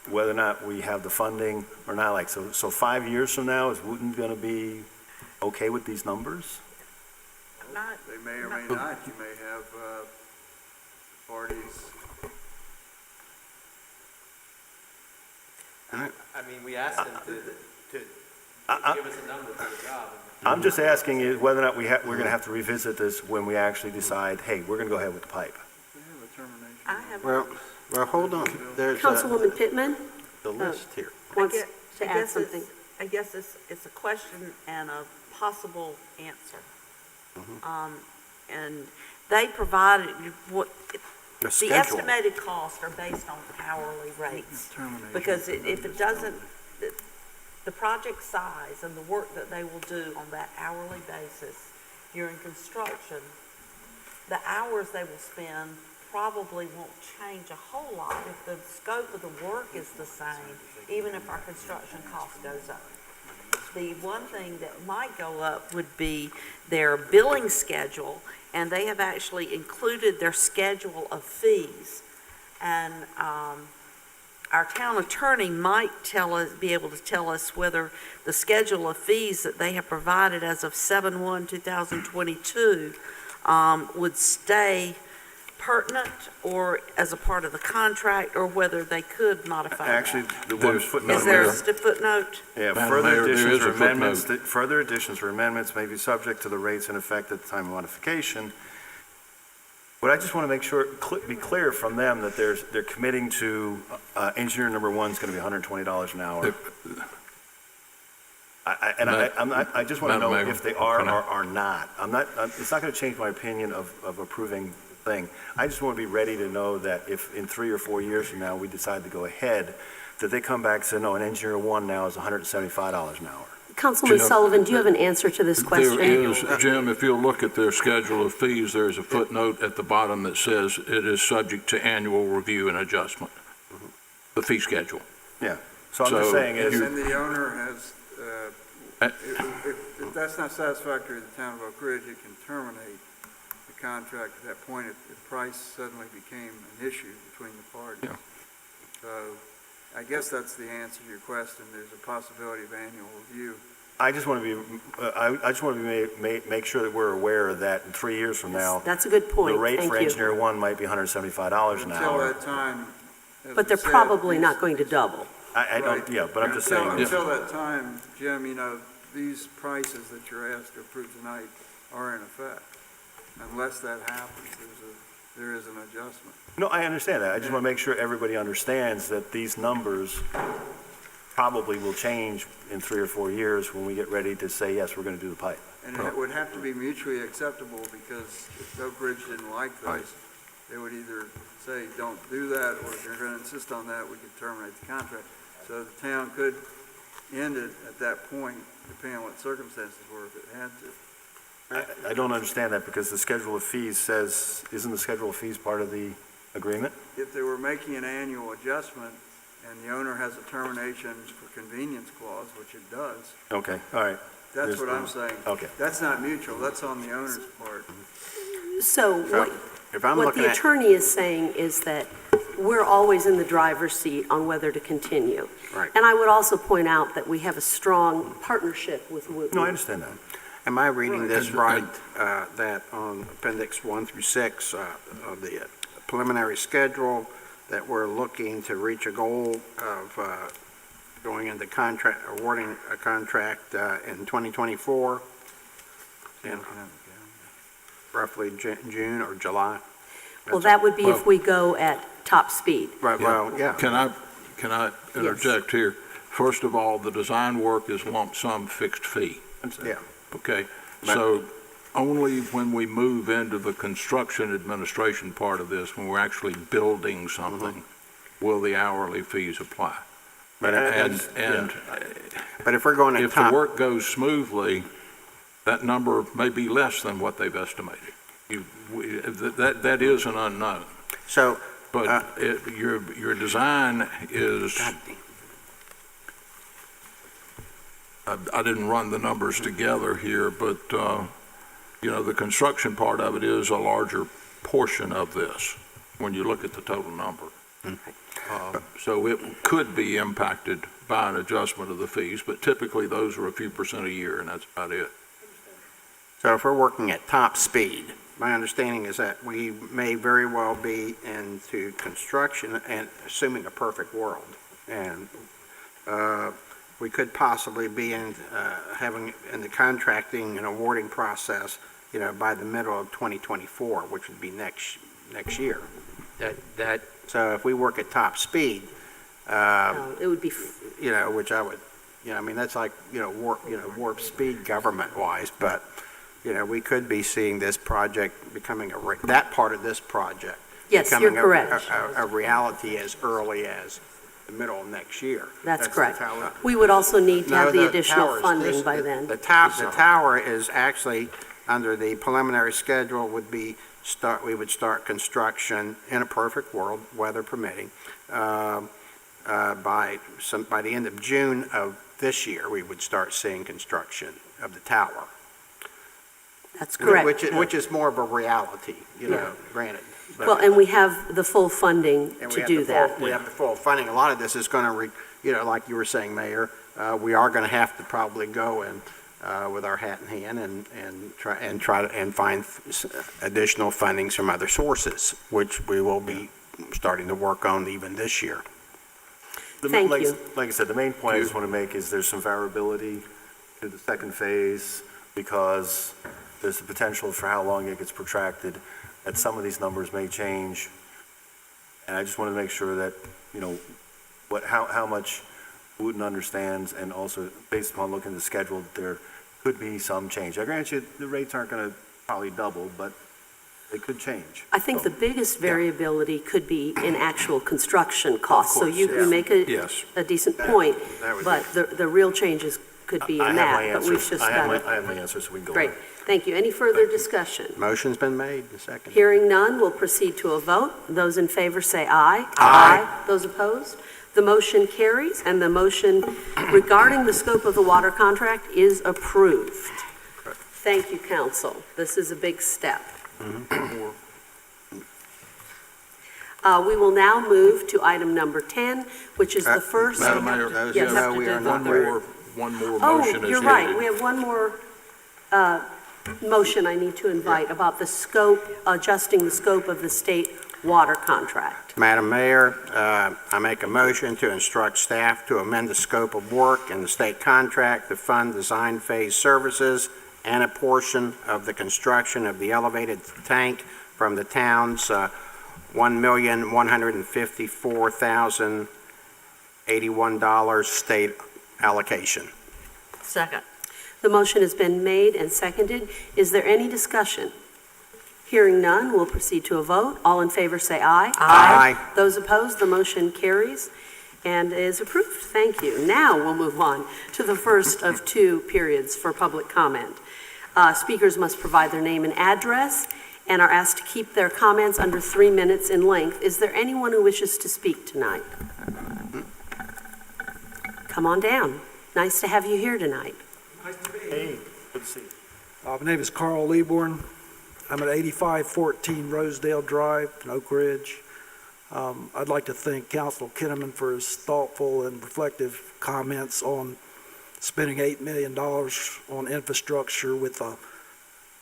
whether or not we have the funding or not. Like, so 5 years from now, is Wooten going to be okay with these numbers? They may or may not. You may have parties. I mean, we asked them to give us a number for the job. I'm just asking you whether or not we're going to have to revisit this when we actually decide, hey, we're going to go ahead with the pipe. They have a termination. I have well, hold on. There's Councilwoman Pittman the list here. wants I to add guess something. I guess it's a question and a possible answer. And they provided what, The the schedule. estimated costs are based on hourly rates. Termination. Because if it doesn't, the project size and the work that they will do on that hourly basis during construction, the hours they will spend probably won't change a whole lot if the scope of the work is the same, even if our construction cost goes up. The one thing that might go up would be their billing schedule, and they have actually included their schedule of fees. And our town attorney might be able to tell us whether the schedule of fees that they have provided as of 7/1/2022 would stay pertinent or as a part of the contract, or whether they could modify that. Actually, the one footnote. Is there a there- footnote? Yeah, Madam further Mayor, there additions is or a footnote. amendments, further additions or amendments may be subject to the rates in effect at the time of modification. But I just want to make sure, be clear from them that they're committing to, engineer number one is going to be $120 an hour. I just want to know Madam Mayor, if they are can I- or are not. It's not going to change my opinion of approving the thing. I just want to be ready to know that if in 3 or 4 years from now, we decide to go ahead, that they come back and say, no, an engineer one now is $175 an hour. Councilman Jim, Sullivan, do you have an answer to this question? There is, Jim, if you'll look at their schedule of fees, there's a footnote at the bottom that says it is subject to annual review and adjustment, the fee schedule. Yeah, so I'm just So saying is, And the owner has, Uh, if that's not satisfactory to the town of Oak Ridge, it can terminate the contract at that point if price suddenly became an issue between the parties. Yeah. So I guess that's the answer to your question. There's a possibility of annual review. I just want to be, I just want to make sure that we're aware that in 3 years from now, That's a good point. the rate Thank for you. engineer one might be $175 an Until hour. that time. as But we they're said, probably these- not going to double. I don't, Right. yeah, but I'm just Until- saying, Until that time, Jim, these prices that you're asked to approve tonight are in effect. Unless that happens, there is an adjustment. no, I understand that. I just want to make sure everybody understands that these numbers probably will change in 3 or 4 years when we get ready to say, yes, we're going to do the pipe. And it would have to be mutually acceptable, because if Oak Ridge didn't like those, they would either say, don't do that, or if they're going to insist on that, we could terminate the contract. So the town could end it at that point, depending on what circumstances were, if it had to. I don't understand that because the schedule of fees says, isn't the schedule of fees part of the agreement? If they were making an annual adjustment, and the owner has a termination for convenience clause, which it does, Okay, all right. that's what I'm saying. Okay. That's not mutual, that's on the owner's part. So If I'm what looking the at, attorney is saying is that we're always in the driver's seat on whether to continue. Right. And I would also point out that we have a strong partnership with Wooten. No, I understand that. am I reading this Right. right, that on Appendix 1 through 6 of the preliminary schedule, that we're looking to reach a goal of going into contract, awarding a contract in 2024, in roughly June or July? Well, that would be if we go at top speed. Right, well, yeah. Can I interject here? First of all, the design work is lump sum fixed fee, Yeah. okay? But- So only when we move into the construction administration part of this, when we're actually building something, will the hourly fees apply. But And But if we're going at if the top, work goes smoothly, that number may be less than what they've estimated. That is an unknown. So, But your design is, I didn't run the numbers together here, but, the construction part of it is a larger portion of this when you look at the total number. So it could be impacted by an adjustment of the fees, but typically those are a few percent a year, and that's about it. so if we're working at top speed, my understanding is that we may very well be into construction and assuming a perfect world. And we could possibly be in, having in the contracting and awarding process, by the middle of 2024, which would be next year. So if we work at top speed, It would be, which I would, that's like, warp speed government-wise, but, we could be seeing this project becoming that part of this project. yes, you're becoming correct. A reality as early as the middle of next year. That's the correct. tower. We would also need to No, have the the additional tower is funding this- by then. The tower is actually, under the preliminary schedule, we would start construction in a perfect world, weather permitting, by the end of June of this year, we would start seeing construction of the tower. That's correct. Which is more of a reality, Yeah. granted. But- Well, and we have the full funding And we to have do the full- that. We have the full funding. A lot of this is going to, like you were saying, Mayor, we are going to have to probably go in with our hat in hand and try to find additional fundings from other sources, which we will be starting to work on even this year. Thank like, you. Like I said, the main point I just want to make is there's some variability to the second phase because there's the potential for how long it gets protracted, that some of these numbers may change. And I just want to make sure that, how much Wooten understands, and also based upon looking at the schedule, there could be some change. I grant you, the rates aren't going to probably double, but they could change. I think the biggest variability could be in actual construction costs. So you yeah. make Yes. a decent point, That would but the real changes could be I in have my that, but we've answers. just I got to. have my answers, so we can go on. Great, thank you. Any further discussion? Motion's been made, the second. Hearing none, we'll proceed to a vote. Those in favor say aye. Aye. Those opposed? The motion carries, and the motion regarding the scope of the water contract is approved. Thank you, council. This is a big step. We will now move to item number 10, which is the first. Madam Mayor, Yes. we are not one more Oh, motion is you're right. needed. We have one more motion I need to invite about the scope, adjusting the scope of the state water contract. Madam Mayor, I make a motion to instruct staff to amend the scope of work in the state contract to fund design phase services and a portion of the construction of the elevated tank from the town's $1,154,081 state allocation. Second. The motion has been made and seconded. Is there any discussion? Hearing none, we'll proceed to a vote. All in favor say aye. Aye. Those opposed, the motion carries and is approved. Thank you. Now we'll move on to the first of two periods for public comment. Speakers must provide their name and address and are asked to keep their comments under 3 minutes in length. Is there anyone who wishes to speak tonight? Come on down. Nice to have you here tonight. Hey, good to see you. My name is Carl Leaborn. I'm at 8514 Rosedale Drive in Oak Ridge. I'd like to thank Councilor Kinnaman for his thoughtful and reflective comments on spending $8 million on infrastructure with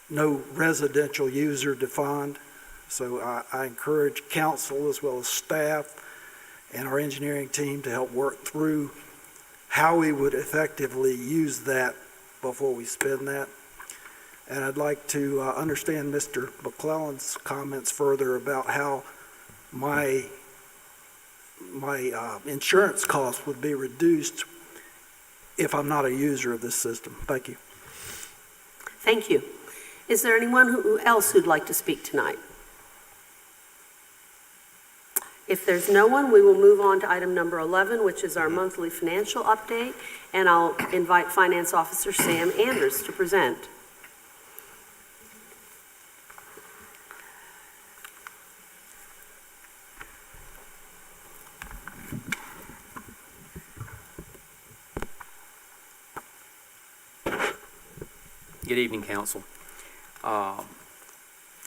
no residential user defined. So I encourage council as well as staff and our engineering team to help work through how we would effectively use that before we spend that. And I'd like to understand Mr. McClellan's comments further about how my insurance costs would be reduced if I'm not a user of this system. Thank you. Thank you. Is there anyone else who'd like to speak tonight? If there's no one, we will move on to item number 11, which is our monthly financial update, and I'll invite Finance Officer Sam Anders to present. Good evening, Council. On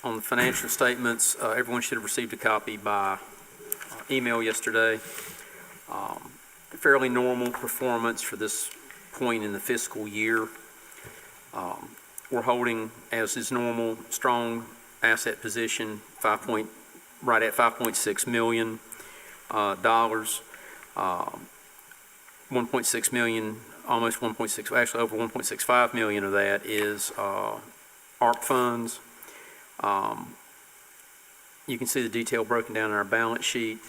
the financial statements, everyone should have received a copy by email yesterday. Fairly normal performance for this point in the fiscal year. We're holding, as is normal, strong asset position, right at $5.6 million. 1.6 million, almost 1.6, actually over 1.65 million of that is ARP funds. You can see the detail broken down in our balance sheet.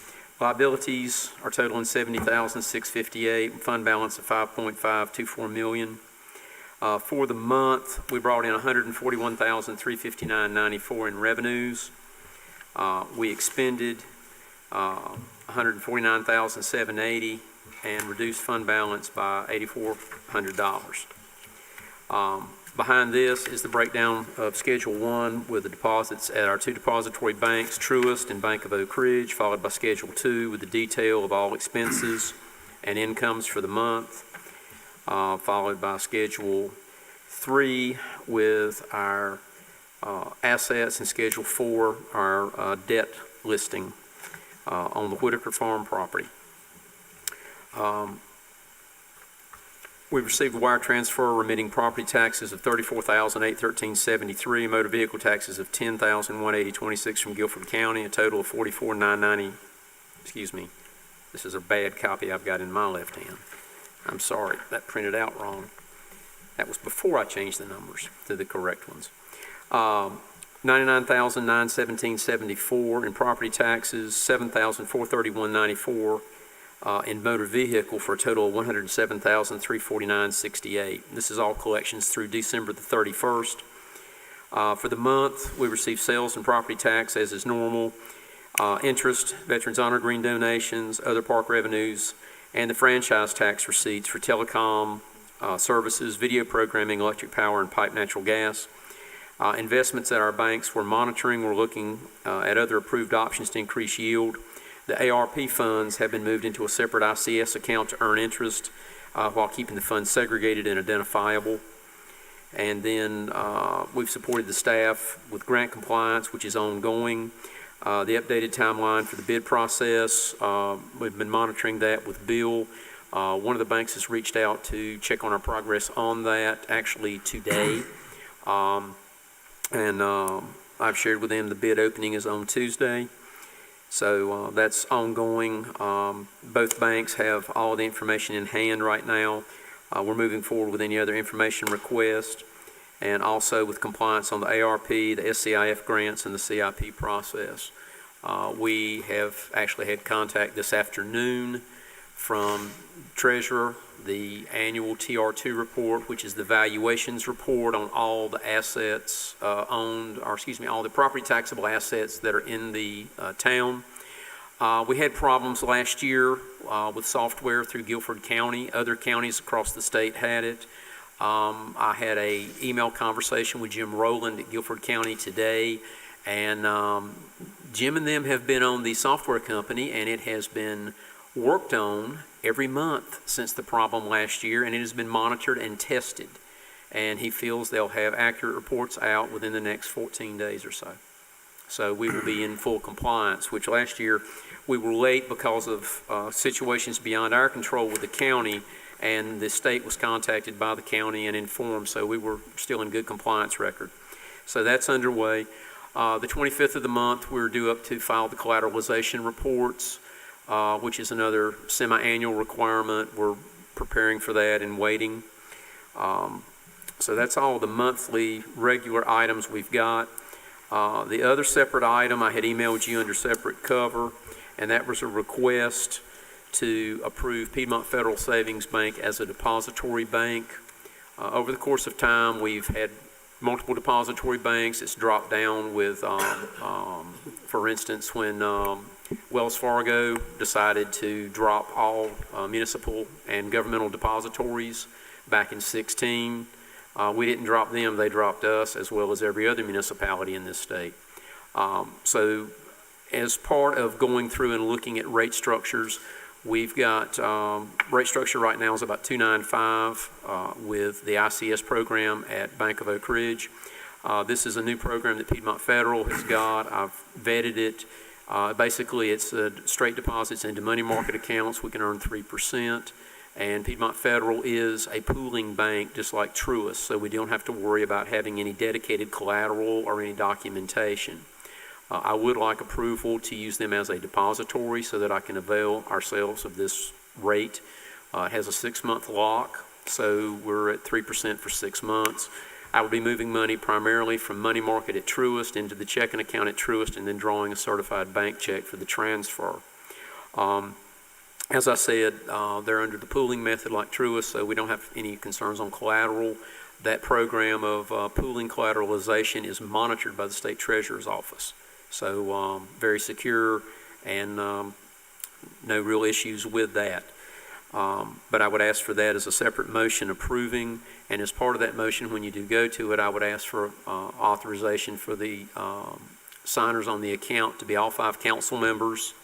Liabilities are totaling $70,658, fund balance of $5.524 million. For the month, we brought in $141,359.94 in revenues. We expended $149,780 and reduced fund balance by $8,400. Behind this is the breakdown of Schedule 1 with the deposits at our two depository banks, Truist and Bank of Oak Ridge, followed by Schedule 2 with the detail of all expenses and incomes for the month, followed by Schedule 3 with our assets, and Schedule 4, our debt listing on the Whitaker Farm property. We've received a wire transfer remitting property taxes of $34,813.73, motor vehicle taxes of $10,180.26 from Guilford County, a total of $44,990. Excuse me, this is a bad copy I've got in my left hand. I'm sorry, that printed out wrong. That was before I changed the numbers to the correct ones. $99,917.74 in property taxes, $7,431.94 in motor vehicle, for a total of $107,349.68. This is all collections through December the 31st. For the month, we received sales and property tax as is normal, interest, Veterans Honor Green donations, other park revenues, and the franchise tax receipts for telecom services, video programming, electric power, and pipe natural gas. Investments at our banks we're monitoring. We're looking at other approved options to increase yield. The ARP funds have been moved into a separate ICS account to earn interest while keeping the funds segregated and identifiable. And then we've supported the staff with grant compliance, which is ongoing. The updated timeline for the bid process, we've been monitoring that with Bill. One of the banks has reached out to check on our progress on that, actually today. I've shared with them the bid opening is on Tuesday. So that's ongoing. Both banks have all the information in hand right now. We're moving forward with any other information request, and also with compliance on the ARP, the SCIF grants, and the CIP process. We have actually had contact this afternoon from Treasurer, the annual TR2 report, which is the valuations report on all the assets owned, or excuse me, all the property taxable assets that are in the town. We had problems last year with software through Guilford County. Other counties across the state had it. I had an email conversation with Jim Rowland at Guilford County today, and Jim and them have been on the software company, and it has been worked on every month since the problem last year, and it has been monitored and tested. And he feels they'll have accurate reports out within the next 14 days or so. So we will be in full compliance, which last year we were late because of situations beyond our control with the county, and the state was contacted by the county and informed, so we were still in good compliance record. So that's underway. The 25th of the month, we're due up to file the collateralization reports, which is another semi-annual requirement. We're preparing for that and waiting. So that's all the monthly regular items we've got. The other separate item I had emailed you under separate cover, and that was a request to approve Piedmont Federal Savings Bank as a depository bank. Over the course of time, we've had multiple depository banks. It's dropped down with, for instance, when Wells Fargo decided to drop all municipal and governmental depositories back in 2016. We didn't drop them, they dropped us, as well as every other municipality in this state. So as part of going through and looking at rate structures, We've got, rate structure right now is about 295 with the ICS program at Bank of Oak Ridge. This is a new program that Piedmont Federal has got. I've vetted it. Basically, it's straight deposits into money market accounts. We can earn 3%. And Piedmont Federal is a pooling bank, just like Truist, so we don't have to worry about having any dedicated collateral or any documentation. I would like approval to use them as a depository so that I can avail ourselves of this rate. It has a 6-month lock, so we're at 3% for 6 months. I will be moving money primarily from money market at Truist into the checking account at Truist and then drawing a certified bank check for the transfer. As I said, they're under the pooling method like Truist, so we don't have any concerns on collateral. That program of pooling collateralization is monitored by the State Treasurer's Office. So very secure and no real issues with that. But I would ask for that as a separate motion approving, and as part of that motion, when you do go to it, I would ask for authorization for the signers on the account to be all 5 council members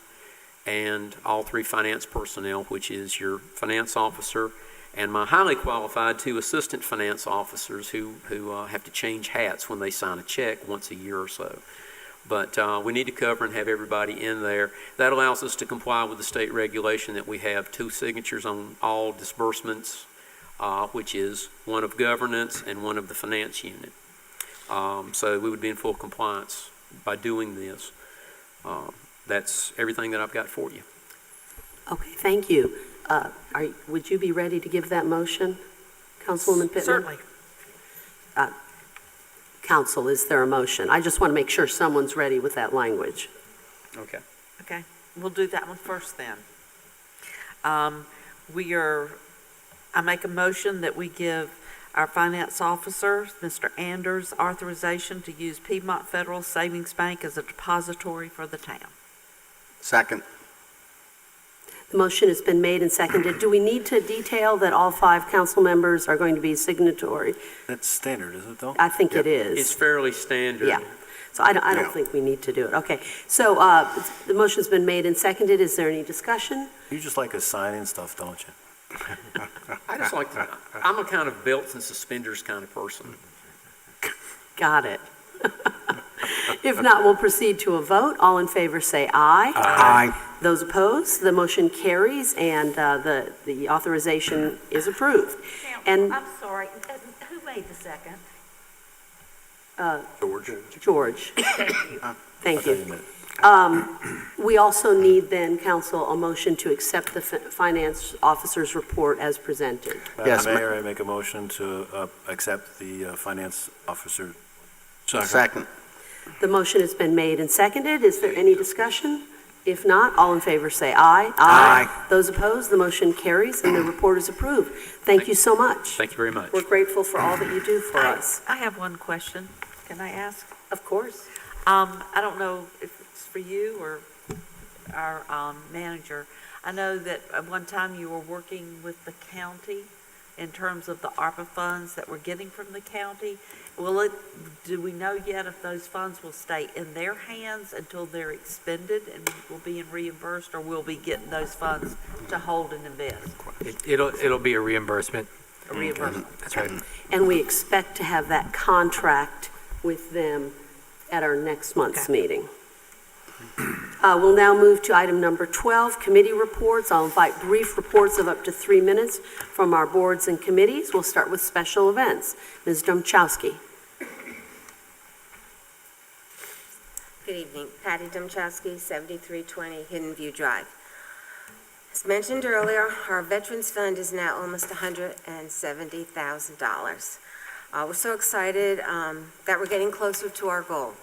and all 3 finance personnel, which is your finance officer and my highly qualified 2 assistant finance officers who have to change hats when they sign a check once a year or so. But we need to cover and have everybody in there. That allows us to comply with the state regulation that we have 2 signatures on all disbursements, which is one of governance and one of the finance unit. So we would be in full compliance by doing this. That's everything that I've got for you. Okay, thank you. Would you be ready to give that motion, Councilwoman Pittman? Certainly. Council, is there a motion? I just want to make sure someone's ready with that language. Okay. Okay, we'll do that one first then. I make a motion that we give our finance officer, Mr. Anders, authorization to use Piedmont Federal Savings Bank as a depository for the town. Second. The motion has been made and seconded. Do we need to detail that all 5 council members are going to be signatory? That's standard, isn't it, though? I think it is. It's fairly standard. Yeah. So I don't think we need to do it. Okay. So the motion's been made and seconded. Is there any discussion? You just like us signing stuff, don't you? I just like to, I'm a kind of belts and suspenders kind of person. Got it. If not, we'll proceed to a vote. All in favor say aye. Aye. Those opposed, the motion carries and the authorization is approved. And I'm sorry, who made the second? George. Thank you. Thank you. We also need then, council, a motion to accept the finance officer's report as presented. Yes, Mayor, I make a motion to accept the finance officer. Second. The motion has been made and seconded. Is there any discussion? If not, all in favor say aye. Aye. Those opposed, the motion carries and the report is approved. Thank you so much. Thank you very much. We're grateful for all that you do for us. I have one question. Can I ask? Of course. I don't know if it's for you or our manager. I know that at one time you were working with the county in terms of the ARPA funds that we're getting from the county. Do we know yet if those funds will stay in their hands until they're expended and will be reimbursed, or will we get those funds to hold and invest? It'll be a reimbursement. A reimbursement. That's right. And we expect to have that contract with them at our next month's meeting. We'll now move to item number 12, committee reports. I'll invite brief reports of up to 3 minutes from our boards and committees. We'll start with special events. Ms. Domchowski. Good evening. Patty Domchowski, 7320 Hidden View Drive. As mentioned earlier, our Veterans Fund is now almost $170,000. We're so excited that we're getting closer to our goal.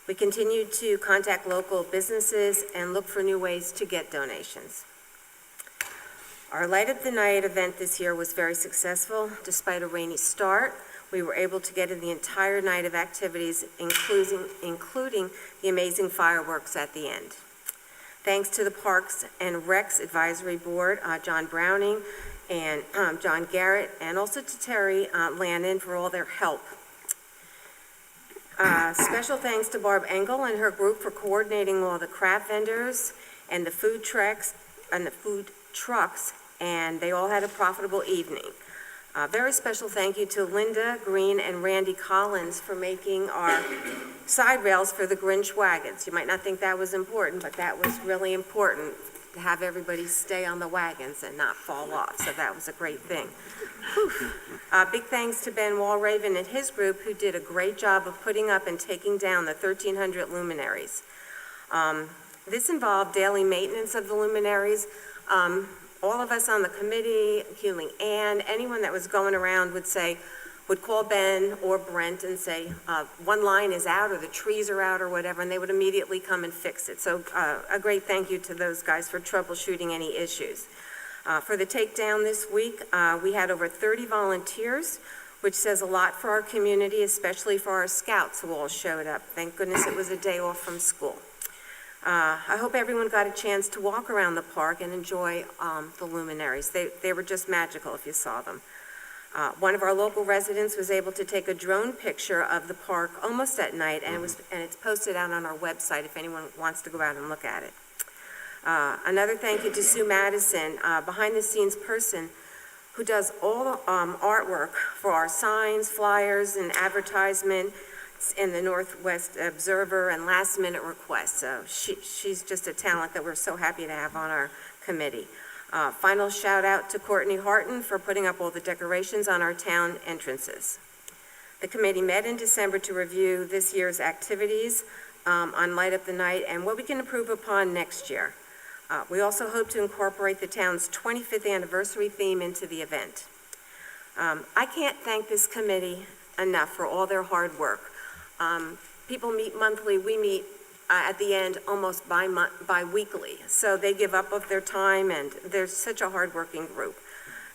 We continue to contact local businesses and look for new ways to get donations. Our Light of the Night event this year was very successful. Despite a rainy start, we were able to get in the entire night of activities, including the amazing fireworks at the end. Thanks to the Parks and Recs Advisory Board, John Browning and John Garrett, and also to Terry Lannon for all their help. Special thanks to Barb Engel and her group for coordinating all the craft vendors and the food trucks and the food trucks, and they all had a profitable evening. A very special thank you to Linda Green and Randy Collins for making our side rails for the Grinch wagons. You might not think that was important, but that was really important to have everybody stay on the wagons and not fall off, so that was a great thing. Big thanks to Ben Walraven and his group, who did a great job of putting up and taking down the 1,300 luminaries. This involved daily maintenance of the luminaries. All of us on the committee, including Ann, anyone that was going around would call Ben or Brent and say, one line is out or the trees are out or whatever, and they would immediately come and fix it. So a great thank you to those guys for troubleshooting any issues. For the takedown this week, we had over 30 volunteers, which says a lot for our community, especially for our scouts who all showed up. Thank goodness it was a day off from school. I hope everyone got a chance to walk around the park and enjoy the luminaries. They were just magical if you saw them. One of our local residents was able to take a drone picture of the park almost at night, and it's posted out on our website if anyone wants to go out and look at it. Another thank you to Sue Madison, behind-the-scenes person who does all the artwork for our signs, flyers, and advertisement in the Northwest Observer and last-minute requests. So she's just a talent that we're so happy to have on our committee. Final shout-out to Courtney Harton for putting up all the decorations on our town entrances. The committee met in December to review this year's activities on Light Up the Night and what we can improve upon next year. We also hope to incorporate the town's 25th anniversary theme into the event. I can't thank this committee enough for all their hard work. People meet monthly, we meet at the end almost bi-weekly. So they give up of their time, and they're such a hard-working group.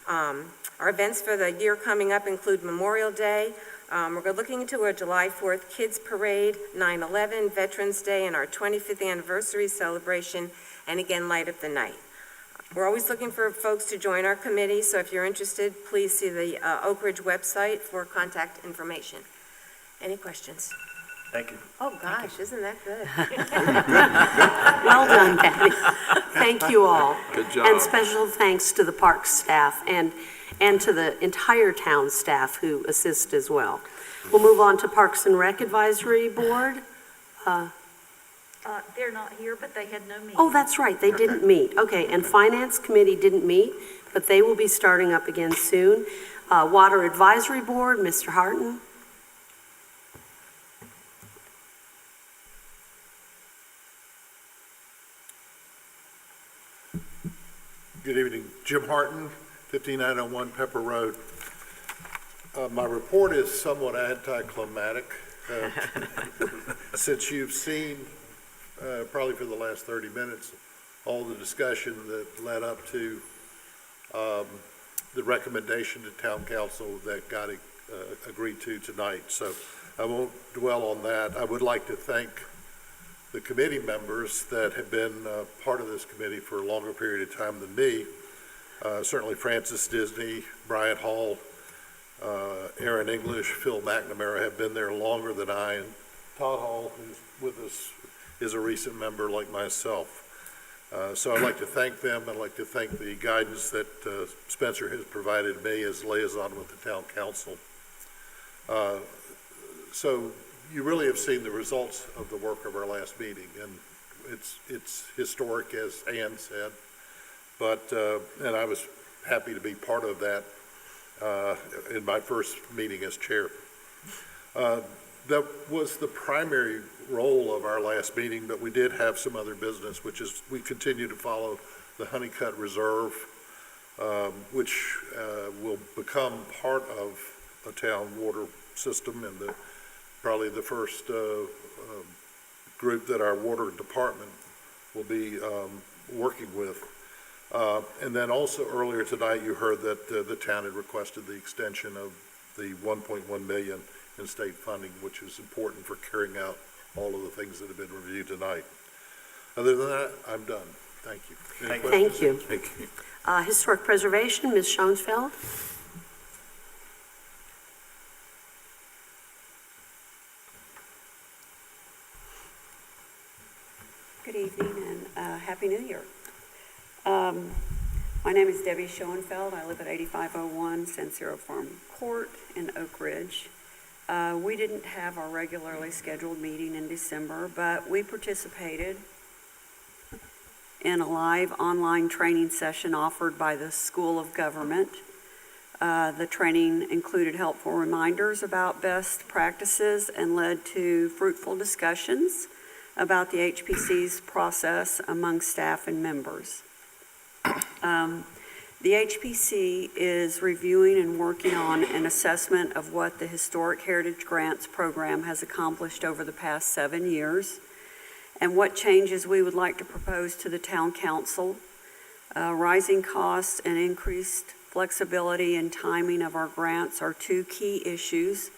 Our events for the year coming up include Memorial Day. We're looking into a July 4th Kids Parade, 9/11, Veterans Day, and our 25th anniversary celebration, and again, Light Up the Night. We're always looking for folks to join our committee, so if you're interested, please see the Oak Ridge website for contact information. Any questions? Thank you. Oh, gosh, isn't that good? Well done, Patty. Thank you all. Good job. And special thanks to the park staff and to the entire town staff who assist as well. We'll move on to Parks and Rec Advisory Board. They're not here, but they had no meeting. Oh, that's right, they didn't meet. Okay, and Finance Committee didn't meet, but they will be starting up again soon. Water Advisory Board, Mr. Harton. Good evening. Jim Harton, 5901 Pepper Road. My report is somewhat anticlimactic. Since you've seen, probably for the last 30 minutes, all the discussion that led up to the recommendation to Town Council that got agreed to tonight. So I won't dwell on that. I would like to thank the committee members that have been part of this committee for a longer period of time than me. Certainly Francis Disney, Bryant Hall, Aaron English, Phil McNamara have been there longer than I, and Todd Hall, who's with us, is a recent member like myself. So I'd like to thank them. I'd like to thank the guidance that Spencer has provided me as liaison with the Town Council. So you really have seen the results of the work of our last meeting, and it's historic, as Ann said, but, and I was happy to be part of that in my first meeting as chair. That was the primary role of our last meeting, but we did have some other business, which is we continue to follow the Honeycutt Reserve, which will become part of a town water system, and probably the first group that our water department will be working with. And then also earlier tonight, you heard that the town had requested the extension of the 1.1 million in state funding, which is important for carrying out all of the things that have been reviewed tonight. Other than that, I'm done. Thank you. Thank you. Thank you. Historic Preservation, Ms. Schoenfeld. Good evening and Happy New Year. My name is Debbie Schoenfeld. I live at 8501 Sansero Farm Court in Oak Ridge. We didn't have our regularly scheduled meeting in December, but we participated in a live online training session offered by the School of Government. The training included helpful reminders about best practices and led to fruitful discussions about the HPC's process among staff and members. The HPC is reviewing and working on an assessment of what the Historic Heritage Grants Program has accomplished over the past 7 years and what changes we would like to propose to the Town Council. Rising costs and increased flexibility and timing of our grants are two key issues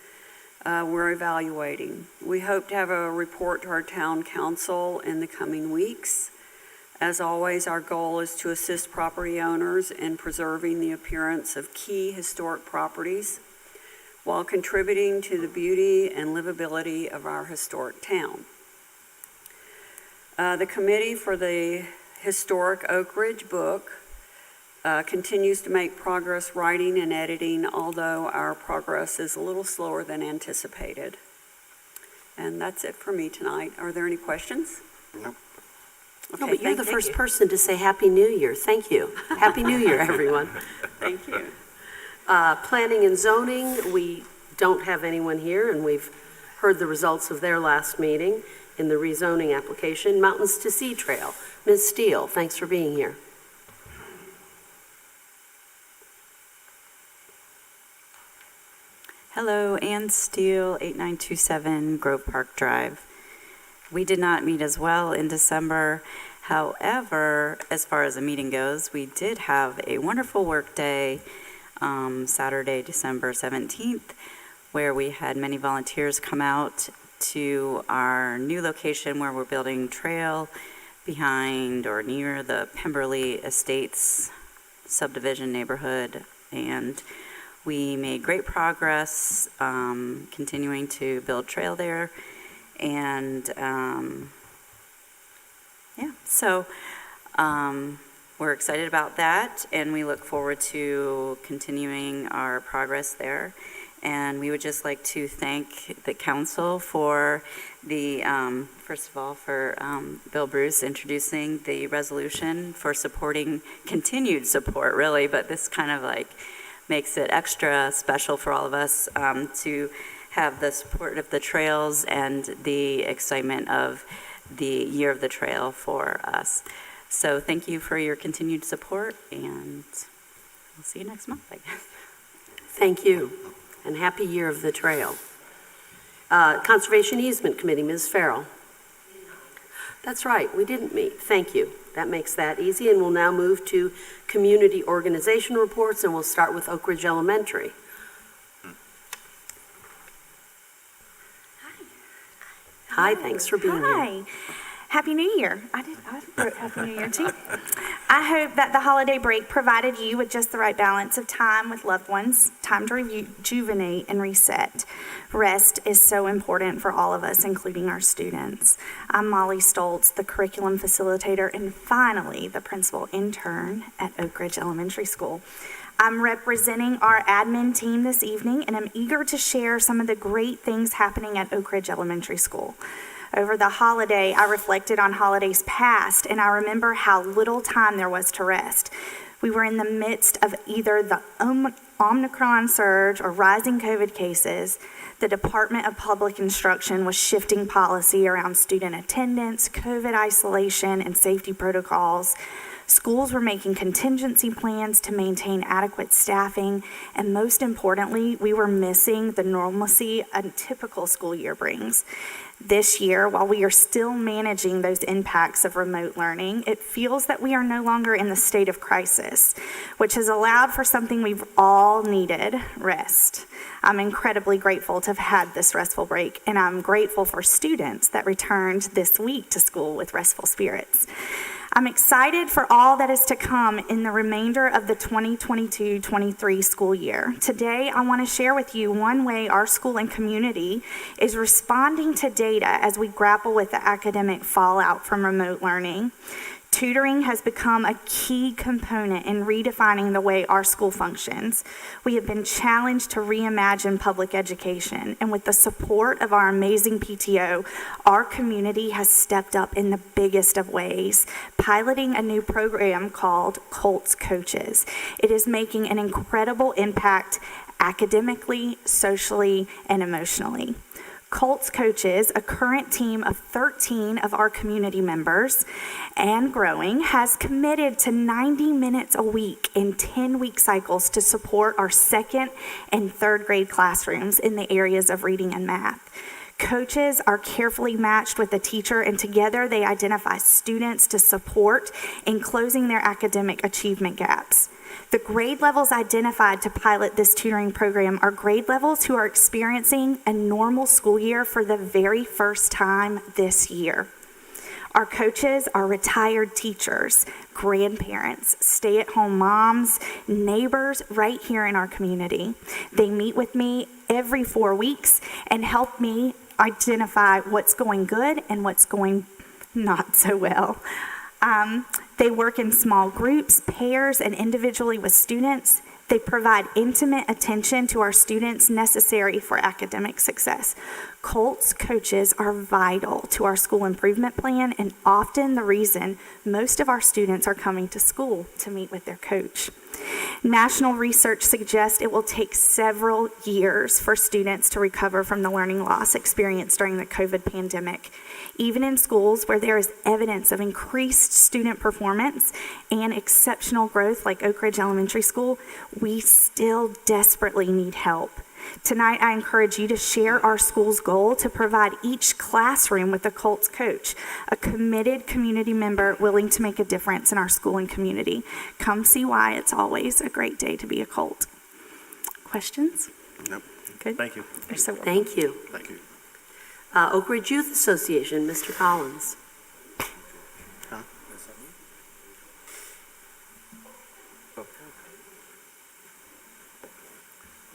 we're evaluating. We hope to have a report to our Town Council in the coming weeks. As always, our goal is to assist property owners in preserving the appearance of key historic properties while contributing to the beauty and livability of our historic town. The Committee for the Historic Oak Ridge book continues to make progress writing and editing, although our progress is a little slower than anticipated. And that's it for me tonight. Are there any questions? No. No, but you're the first person to say Happy New Year. Thank you. Happy New Year, everyone. Thank you. Planning and zoning, we don't have anyone here, and we've heard the results of their last meeting in the rezoning application. Mountains to Sea Trail. Ms. Steele, thanks for being here. Hello, Ann Steele, 8927 Grove Park Drive. We did not meet as well in December. However, as far as the meeting goes, we did have a wonderful work day Saturday, December 17th, where we had many volunteers come out to our new location where we're building trail behind or near the Pemberley Estates subdivision neighborhood. And we made great progress continuing to build trail there. And so we're excited about that, and we look forward to continuing our progress there. And we would just like to thank the council for the, first of all, for Bill Bruce introducing the resolution for supporting, continued support really, but this kind of like makes it extra special for all of us to have the support of the trails and the excitement of the Year of the Trail for us. So thank you for your continued support, and we'll see you next month, I guess. Thank you, and happy Year of the Trail. Conservation Easement Committee, Ms. Farrell. That's right, we didn't meet. Thank you. That makes that easy, and we'll now move to community organization reports, and we'll start with Oak Ridge Elementary. Hi, thanks for being here. Hi. Happy New Year. I wrote Happy New Year too. I hope that the holiday break provided you with just the right balance of time with loved ones, time to rejuvenate and reset. Rest is so important for all of us, including our students. I'm Molly Stoltz, the curriculum facilitator and finally the principal intern at Oak Ridge Elementary School. I'm representing our admin team this evening, and I'm eager to share some of the great things happening at Oak Ridge Elementary School. Over the holiday, I reflected on holidays past, and I remember how little time there was to rest. We were in the midst of either the Omicron surge or rising COVID cases. The Department of Public Instruction was shifting policy around student attendance, COVID isolation, and safety protocols. Schools were making contingency plans to maintain adequate staffing, and most importantly, we were missing the normalcy a typical school year brings. This year, while we are still managing those impacts of remote learning, it feels that we are no longer in the state of crisis, which has allowed for something we've all needed, rest. I'm incredibly grateful to have had this restful break, and I'm grateful for students that returned this week to school with restful spirits. I'm excited for all that is to come in the remainder of the 2022-23 school year. Today, I want to share with you one way our school and community is responding to data as we grapple with the academic fallout from remote learning. Tutoring has become a key component in redefining the way our school functions. We have been challenged to reimagine public education, and with the support of our amazing PTO, our community has stepped up in the biggest of ways, piloting a new program called Colts Coaches. It is making an incredible impact academically, socially, and emotionally. Colts Coaches, a current team of 13 of our community members and growing, has committed to 90 minutes a week in 10-week cycles to support our second and third grade classrooms in the areas of reading and math. Coaches are carefully matched with a teacher, and together they identify students to support in closing their academic achievement gaps. The grade levels identified to pilot this tutoring program are grade levels who are experiencing a normal school year for the very first time this year. Our coaches are retired teachers, grandparents, stay-at-home moms, neighbors right here in our community. They meet with me every 4 weeks and help me identify what's going good and what's going not so well. They work in small groups, pairs, and individually with students. They provide intimate attention to our students necessary for academic success. Colts Coaches are vital to our school improvement plan and often the reason most of our students are coming to school to meet with their coach. National research suggests it will take several years for students to recover from the learning loss experienced during the COVID pandemic. Even in schools where there is evidence of increased student performance and exceptional growth like Oak Ridge Elementary School, we still desperately need help. Tonight, I encourage you to share our school's goal to provide each classroom with a Colts coach, a committed community member willing to make a difference in our school and community. Come see why it's always a great day to be a Colt. Questions? Nope. Good. Thank you. You're so welcome. Thank you. Thank you. Oak Ridge Youth Association, Mr. Collins.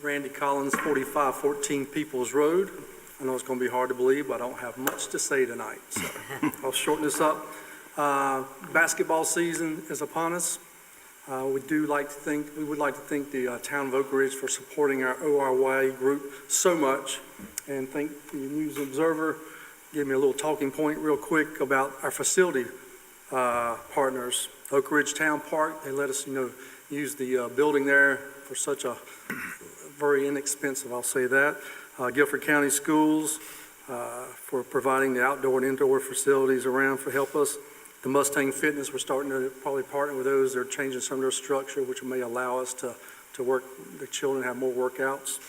Randy Collins, 4514 Peoples Road. I know it's going to be hard to believe, but I don't have much to say tonight, so I'll shorten this up. Basketball season is upon us. We would like to thank the town of Oak Ridge for supporting our ORY group so much, and thank the News Observer. Give me a little talking point real quick about our facility partners. Oak Ridge Town Park, they let us, use the building there for such a very inexpensive, I'll say that. Guilford County Schools for providing the outdoor and indoor facilities around for help us. The Mustang Fitness, we're starting to probably partner with those. They're changing some of their structure, which may allow us to work, the children have more workouts.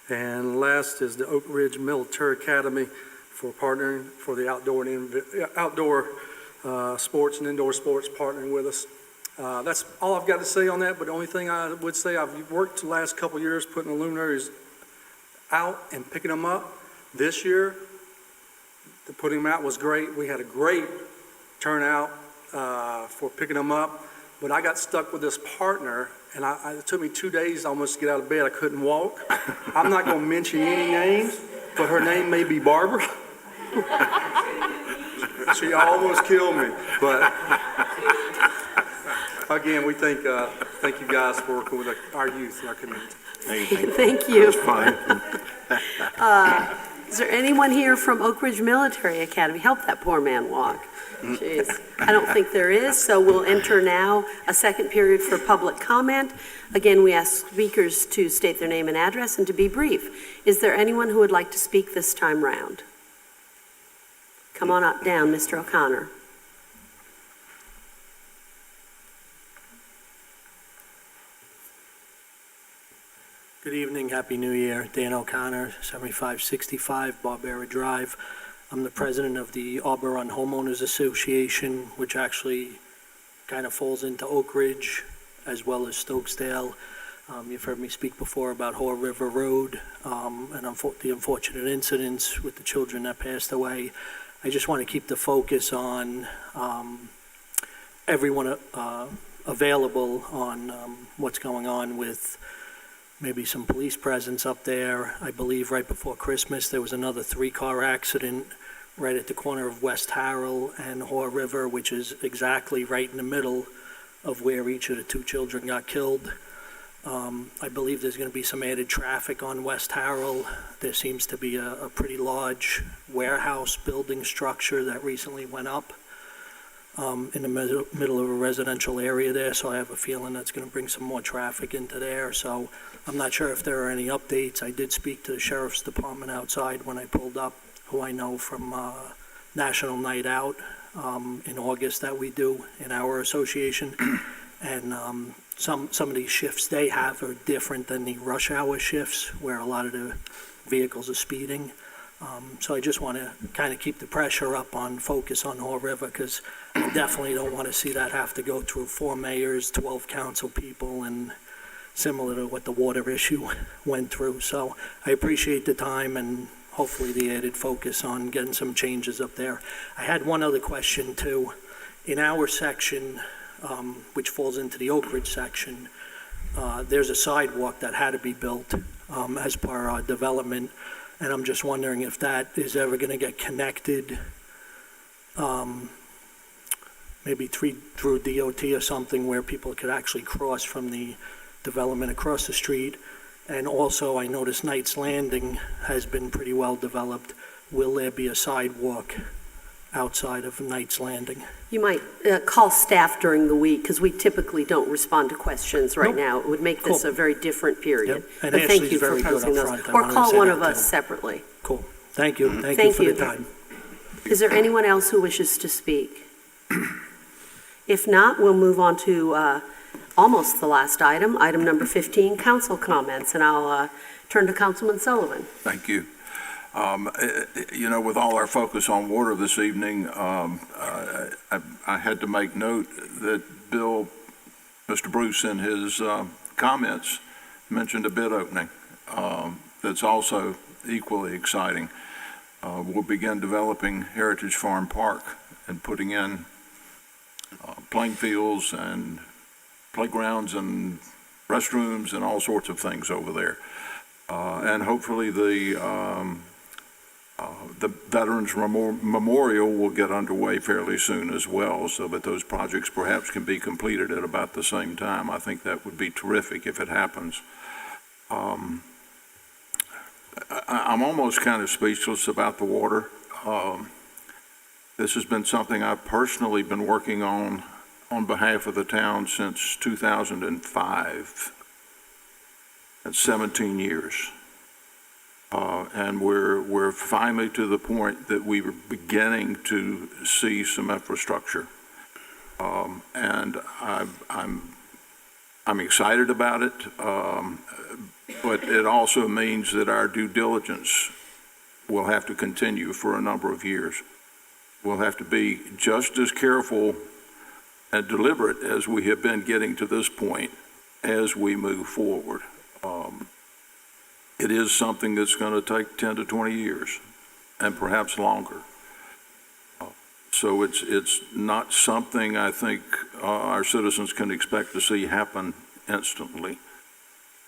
And last is the Oak Ridge Military Academy for partnering for the outdoor sports and indoor sports, partnering with us. That's all I've got to say on that, but the only thing I would say, I've worked the last couple of years putting the luminaries out and picking them up. This year, the putting them out was great. We had a great turnout for picking them up, but I got stuck with this partner, and it took me 2 days almost to get out of bed. I couldn't walk. I'm not going to mention any names, but her name may be Barbara. She almost killed me, but again, we thank you guys for working with our youth in our community. Thank you. That's fine. Is there anyone here from Oak Ridge Military Academy? Help that poor man walk. Jeez. I don't think there is, so we'll enter now a second period for public comment. Again, we ask speakers to state their name and address and to be brief. Is there anyone who would like to speak this time round? Come on up down, Mr. O'Connor. Good evening, Happy New Year. Dan O'Connor, 7565 Barbera Drive. I'm the president of the Auberon Homeowners Association, which actually kind of falls into Oak Ridge as well as Stokesdale. You've heard me speak before about Haw River Road and the unfortunate incidents with the children that passed away. I just want to keep the focus on everyone available on what's going on with maybe some police presence up there. I believe right before Christmas there was another 3-car accident right at the corner of West Harrell and Haw River, which is exactly right in the middle of where each of the two children got killed. I believe there's going to be some added traffic on West Harrell. There seems to be a pretty large warehouse building structure that recently went up in the middle of a residential area there, so I have a feeling that's going to bring some more traffic into there. So I'm not sure if there are any updates. I did speak to the sheriff's department outside when I pulled up, who I know from National Night Out in August that we do in our association. And some of these shifts they have are different than the rush hour shifts where a lot of the vehicles are speeding. So I just want to kind of keep the pressure up on focus on Haw River, because I definitely don't want to see that have to go through 4 mayors, 12 council people, and similar to what the water issue went through. So I appreciate the time and hopefully the added focus on getting some changes up there. I had one other question too. In our section, which falls into the Oak Ridge section, there's a sidewalk that had to be built as part of our development, and I'm just wondering if that is ever going to get connected, maybe through DOT or something, where people could actually cross from the development across the street. And also, I noticed Knight's Landing has been pretty well developed. Will there be a sidewalk outside of Knight's Landing? You might call staff during the week, because we typically don't respond to questions right now. It would make this Cool. a very different period. Yep. And But thank Ashley's you for very good posing up those. front. I Or wanted to call say one that of to us him. separately. Cool. Thank you. Thank you Thank for you. the time. Is there anyone else who wishes to speak? If not, we'll move on to almost the last item, item number 15, council comments, and I'll turn to Councilman Sullivan. Thank you. You know, with all our focus on water this evening, I had to make note that Mr. Bruce, in his comments, mentioned a bid opening that's also equally exciting. We'll begin developing Heritage Farm Park and putting in playing fields and playgrounds and restrooms and all sorts of things over there. And hopefully the Veterans Memorial will get underway fairly soon as well, so that those projects perhaps can be completed at about the same time. I think that would be terrific if it happens. I'm almost kind of speechless about the water. This has been something I've personally been working on behalf of the town since 2005. That's 17 years. And we're finally to the point that we were beginning to see some infrastructure. And I'm excited about it, but it also means that our due diligence will have to continue for a number of years. We'll have to be just as careful and deliberate as we have been getting to this point as we move forward. It is something that's going to take 10 to 20 years and perhaps longer. So it's not something I think our citizens can expect to see happen instantly.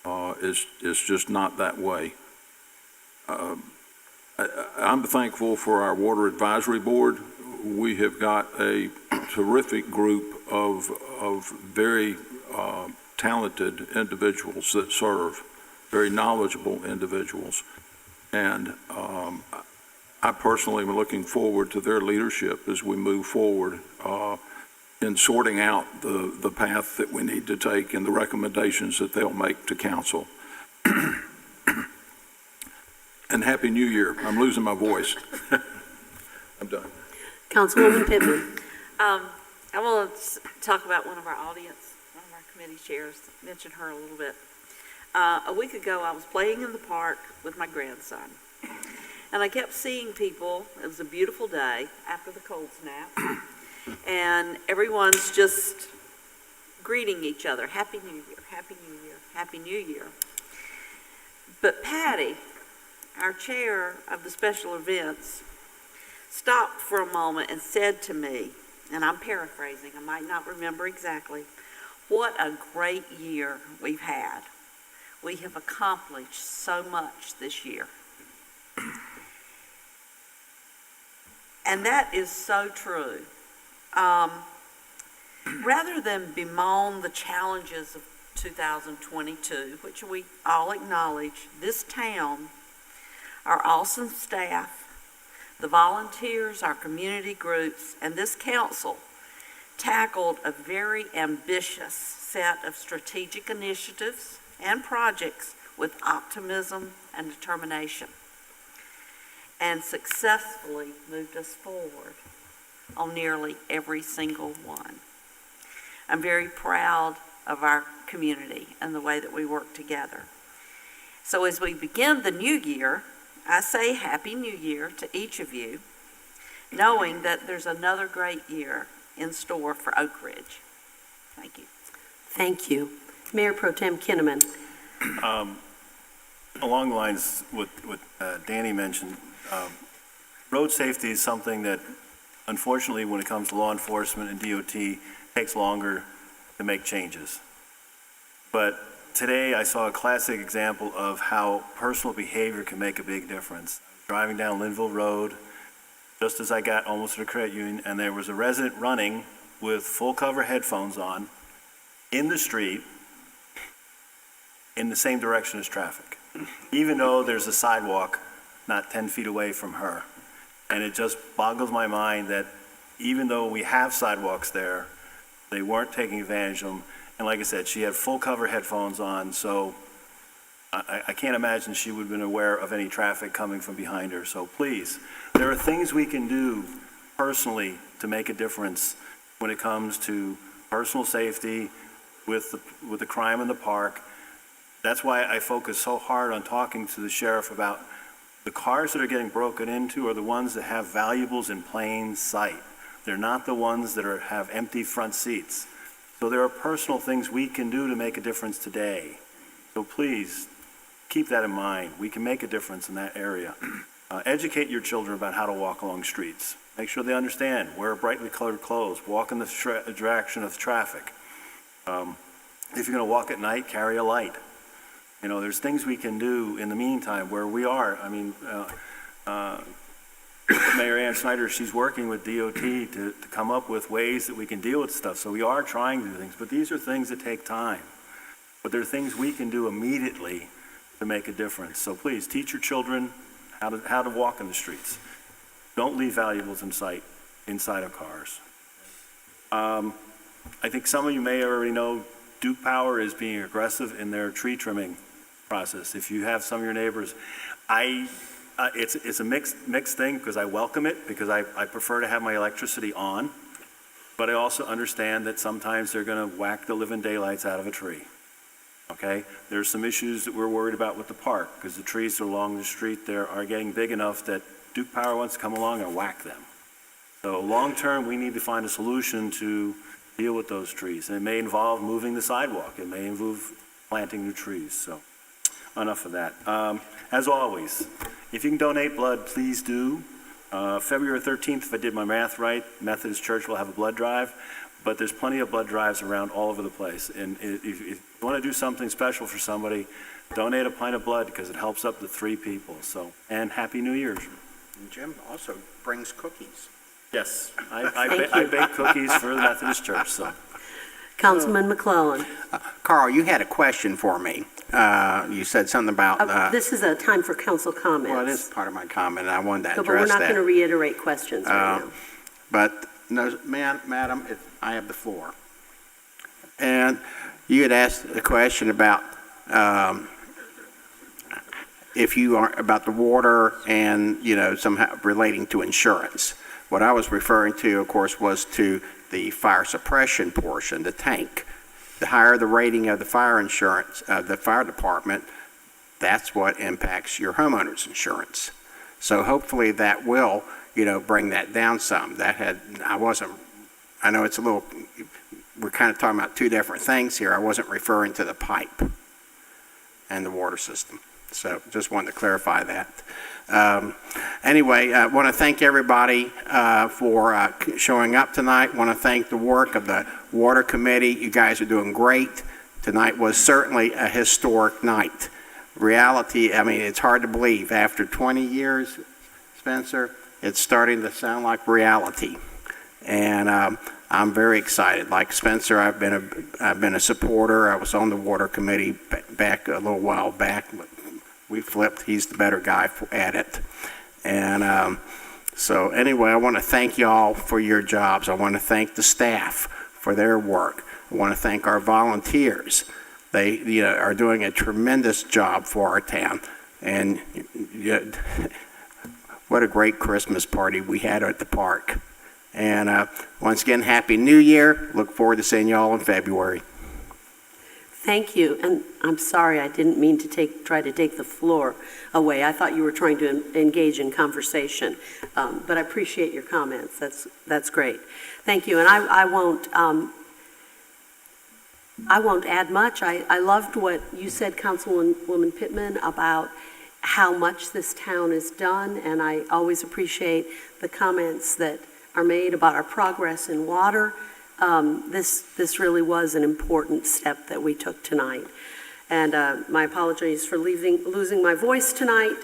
It's just not that way. I'm thankful for our Water Advisory Board. We have got a terrific group of very talented individuals that serve, very knowledgeable individuals. And I personally am looking forward to their leadership as we move forward in sorting out the path that we need to take and the recommendations that they'll make to council. And Happy New Year. I'm losing my voice. I'm done. Councilwoman Pittman. I want to talk about one of our committee chairs, mention her a little bit. A week ago, I was playing in the park with my grandson, and I kept seeing people. It was a beautiful day after the cold snap, and everyone's just greeting each other, Happy New Year, Happy New Year, Happy New Year. But Patty, our chair of the special events, stopped for a moment and said to me, and I'm paraphrasing, I might not remember exactly, what a great year we've had. We have accomplished so much this year. And that is so true. Rather than bemoan the challenges of 2022, which we all acknowledge, this town, our awesome staff, the volunteers, our community groups, and this council tackled a very ambitious set of strategic initiatives and projects with optimism and determination, and successfully moved us forward on nearly every single one. I'm very proud of our community and the way that we work together. So as we begin the new year, I say Happy New Year to each of you, knowing that there's another great year in store for Oak Ridge. Thank you. Thank you. Mayor Pro Tem Kinnaman. Along the lines what Danny mentioned, road safety is something that, unfortunately, when it comes to law enforcement and DOT, takes longer to make changes. But today I saw a classic example of how personal behavior can make a big difference. Driving down Linville Road, just as I got almost to the credit union, and there was a resident running with full cover headphones on in the street in the same direction as traffic, even though there's a sidewalk not 10 feet away from her. And it just boggles my mind that even though we have sidewalks there, they weren't taking advantage of them. And like I said, she had full cover headphones on, so I can't imagine she would have been aware of any traffic coming from behind her. So please, there are things we can do personally to make a difference when it comes to personal safety with the crime in the park. That's why I focus so hard on talking to the sheriff about the cars that are getting broken into are the ones that have valuables in plain sight. They're not the ones that have empty front seats. So there are personal things we can do to make a difference today. So please, keep that in mind. We can make a difference in that area. Educate your children about how to walk along streets. Make sure they understand. Wear brightly colored clothes. Walk in the direction of traffic. If you're going to walk at night, carry a light. You know, there's things we can do in the meantime where we are. I mean, Mayor Ann Snyder, she's working with DOT to come up with ways that we can deal with stuff. So we are trying to do things, but these are things that take time. But there are things we can do immediately to make a difference. So please, teach your children how to walk in the streets. Don't leave valuables in sight inside of cars. I think some of you may already know Duke Power is being aggressive in their tree trimming process. If you have some of your neighbors, it's a mixed thing because I welcome it because I prefer to have my electricity on, but I also understand that sometimes they're going to whack the living daylights out of a tree. Okay, there's some issues that we're worried about with the park because the trees along the street there are getting big enough that Duke Power wants to come along and whack them. So long term, we need to find a solution to deal with those trees. And it may involve moving the sidewalk. It may involve planting new trees. So enough of that. As always, if you can donate blood, please do. February 13th, if I did my math right, Methodist Church will have a blood drive. But there's plenty of blood drives around all over the place. And if you want to do something special for somebody, donate a pint of blood because it helps up to 3 people. So, and Happy New Year. And Jim also brings cookies. Yes, I bake cookies for the Methodist Church. So, Councilman McClellan. Carl, you had a question for me. You said something about... This is a time for council comments. Well, it is part of my comment, and I wanted to address that. But we're not going to reiterate questions right now. But, no, Madam, I have the floor. And you had asked a question about if you are about the water and, you know, somehow relating to insurance. What I was referring to, of course, was to the fire suppression portion, the tank. The higher the rating of the fire insurance, the fire department, that's what impacts your homeowner's insurance. So hopefully that will, you know, bring that down some. I know it's a little, we're kind of talking about 2 different things here. I wasn't referring to the pipe and the water system. So just wanted to clarify that. Anyway, I want to thank everybody for showing up tonight. Want to thank the work of the Water Committee. You guys are doing great. Tonight was certainly a historic night. Reality, I mean, it's hard to believe. After 20 years, Spencer, it's starting to sound like reality. And I'm very excited. Like Spencer, I've been a supporter. I was on the water committee back a little while back. But we flipped. He's the better guy at it. And so anyway, I want to thank y'all for your jobs. I want to thank the staff for their work. I want to thank our volunteers. They are doing a tremendous job for our town. And what a great Christmas party we had at the park. And once again, Happy New Year. Look forward to seeing y'all in February. Thank you, and I'm sorry, I didn't mean to try to take the floor away. I thought you were trying to engage in conversation, but I appreciate your comments. That's great. Thank you, and I won't add much. I loved what you said, Councilwoman Pittman, about how much this town has done, and I always appreciate the comments that are made about our progress in water. This really was an important step that we took tonight. And my apologies for losing my voice tonight,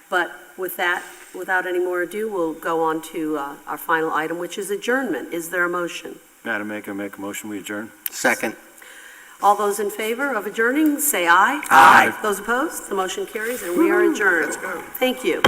but with that, without any more ado, we'll go on to our final item, which is adjournment. Is there a motion? Madam Mayor, can I make a motion, we adjourn? Second. All those in favor of adjourning, say aye. Aye. Those opposed, the motion carries, and we are adjourned. Let's go. Thank you.